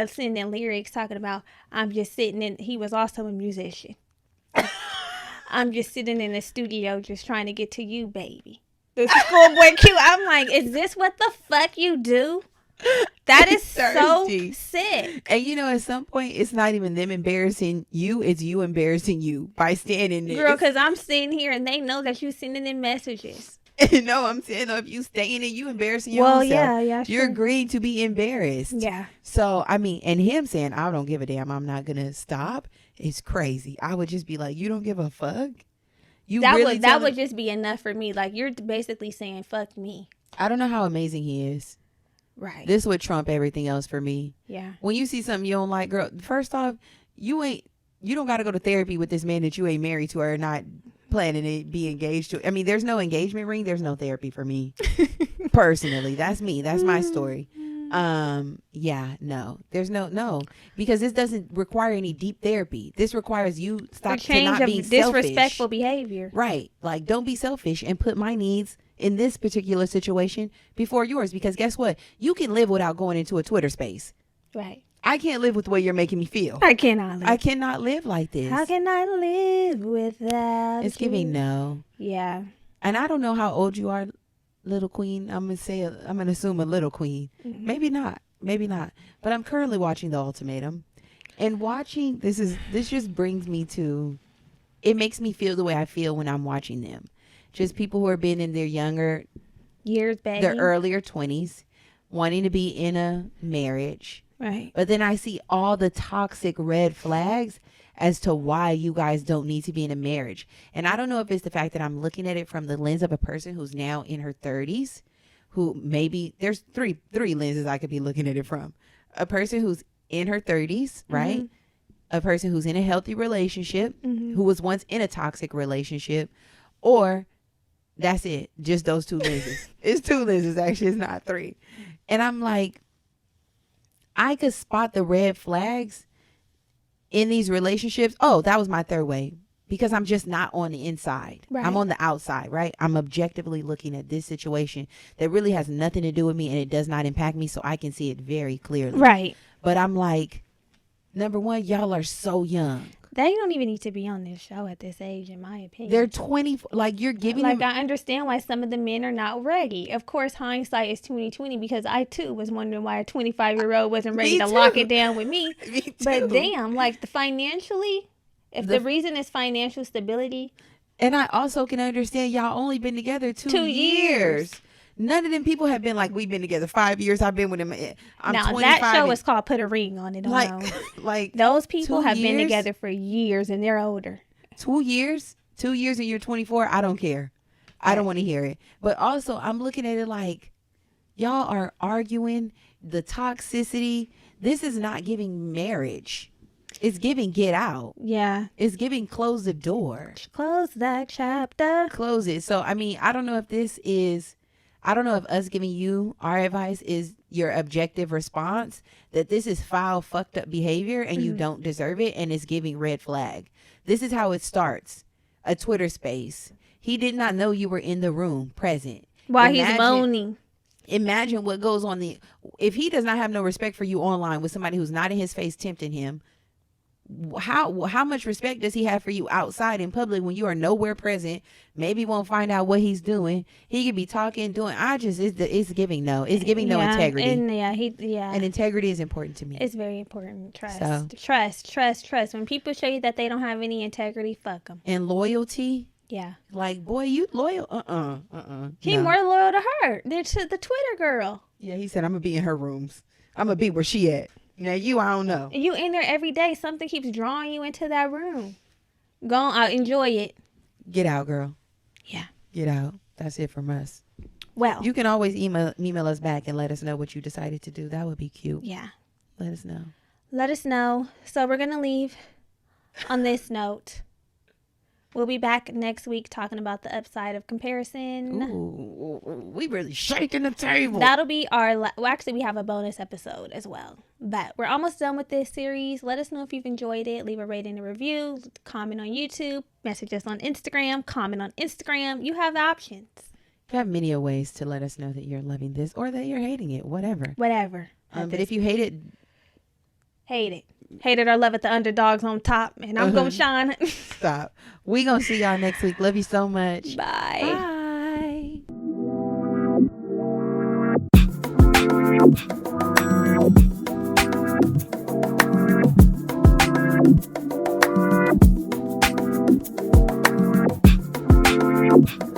sending lyrics talking about, I'm just sitting in, he was also a musician. I'm just sitting in the studio just trying to get to you, baby. The schoolboy cute. I'm like, is this what the fuck you do? That is so sick. And you know, at some point, it's not even them embarrassing you. It's you embarrassing you by standing there. Girl, because I'm sitting here and they know that you sending in messages. You know, I'm saying, if you staying and you embarrassing yourself. Well, yeah, sure. You're agreeing to be embarrassed. Yeah. So, I mean, and him saying, I don't give a damn, I'm not going to stop. is crazy. I would just be like, you don't give a fuck? You that really would just be enough for me. Like, you're basically saying, fuck me. I don't know how amazing he is. Right. This would trump everything else for me. Yeah. When you see something you don't like, girl, first off, you don't got to go to therapy with this man that you ain't married to or not planning to be engaged to. I mean, there's no engagement ring. There's no therapy for me. Personally, that's me. That's my story. Yeah, no, there's no, because this doesn't require any deep therapy. This requires you stop to not being disrespectful behavior. Right. Like, don't be selfish and put my needs in this particular situation before yours, because guess what? You can live without going into a Twitter space. Right. I can't live with the way you're making me feel. I cannot live like this. How can I live without It's giving no. Yeah. And I don't know how old you are, little queen. I'm gonna assume a little queen. Mm-hmm. Maybe not. But I'm currently watching The Ultimatum, and watching this just brings me to. It makes me feel the way I feel when I'm watching them. Just people who are being in their younger years, back, their earlier 20s, wanting to be in a marriage. Right. But then I see all the toxic red flags as to why you guys don't need to be in a marriage. And I don't know if it's the fact that I'm looking at it from the lens of a person who's now in her 30s, who maybe there's three lenses I could be looking at it from. A person who's in her 30s, right? Mm-hmm. A person who's in a healthy relationship, mm-hmm. who was once in a toxic relationship, or that's it. Just those two lenses. It's two lenses, actually. It's not three. And I'm like, I could spot the red flags in these relationships. Oh, that was my third way, because I'm just not on the inside. Right. I'm on the outside, right? I'm objectively looking at this situation that really has nothing to do with me, and it does not impact me, so I can see it very clearly. Right. But I'm like, number one, y'all are so young. They don't even need to be on this show at this age, in my opinion. They're 20. Like, you're giving them. I understand why some of the men are not ready. Of course, hindsight is 20/20, because I too was wondering why a 25-year-old wasn't ready to lock it down with me. Me too. But damn, like, financially, if the reason is financial stability. And I also can understand y'all only been together 2 years. None of them people have been like, we've been together 5 years. I've been with him. I'm now 25 that show is called Put a Ring on It. Like those people have been together for years, and they're older. 2 years, 2 years, and you're 24. I don't care. Right. I don't want to hear it. But also, I'm looking at it like, y'all are arguing the toxicity. This is not giving marriage. It's giving get out. Yeah. It's giving close the door. Close that chapter. Close it. So, I mean, I don't know if us giving you our advice is your objective response, that this is foul, fucked up behavior and you don't deserve it, and it's giving red flag. This is how it starts. A Twitter space. He did not know you were in the room present. While he's moaning. Imagine what goes on if he does not have no respect for you online with somebody who's not in his face tempting him. How much respect does he have for you outside in public when you are nowhere present? Maybe won't find out what he's doing. He could be talking, doing. It's giving no. It's giving no integrity. And integrity is important to me. It's very important. Trust. When people show you that they don't have any integrity, fuck them. And loyalty. Yeah. Like, boy, you loyal. He more loyal to her than to the Twitter girl. Yeah, he said, I'm gonna be in her rooms. I'm gonna be where she at. Now I don't know. You in there every day. Something keeps drawing you into that room. Go on, enjoy it. Get out, girl. Yeah. Get out. That's it from us. Well, you can always email us back and let us know what you decided to do. That would be cute. Yeah. Let us know. Let us know. So we're gonna leave on this note. We'll be back next week talking about the upside of comparison. Ooh, we really shaking the table. That'll be actually, we have a bonus episode as well. But we're almost done with this series. Let us know if you've enjoyed it. Leave a rating and review. Comment on YouTube. Message us on Instagram. Comment on Instagram. You have options. You have many ways to let us know that you're loving this or that you're hating it. Whatever. But if you hate it. Hate it. Hate it or love it, the underdog's on top, and I'm gonna shine. Stop. We gonna see y'all next week. Love you so much. Bye. Bye.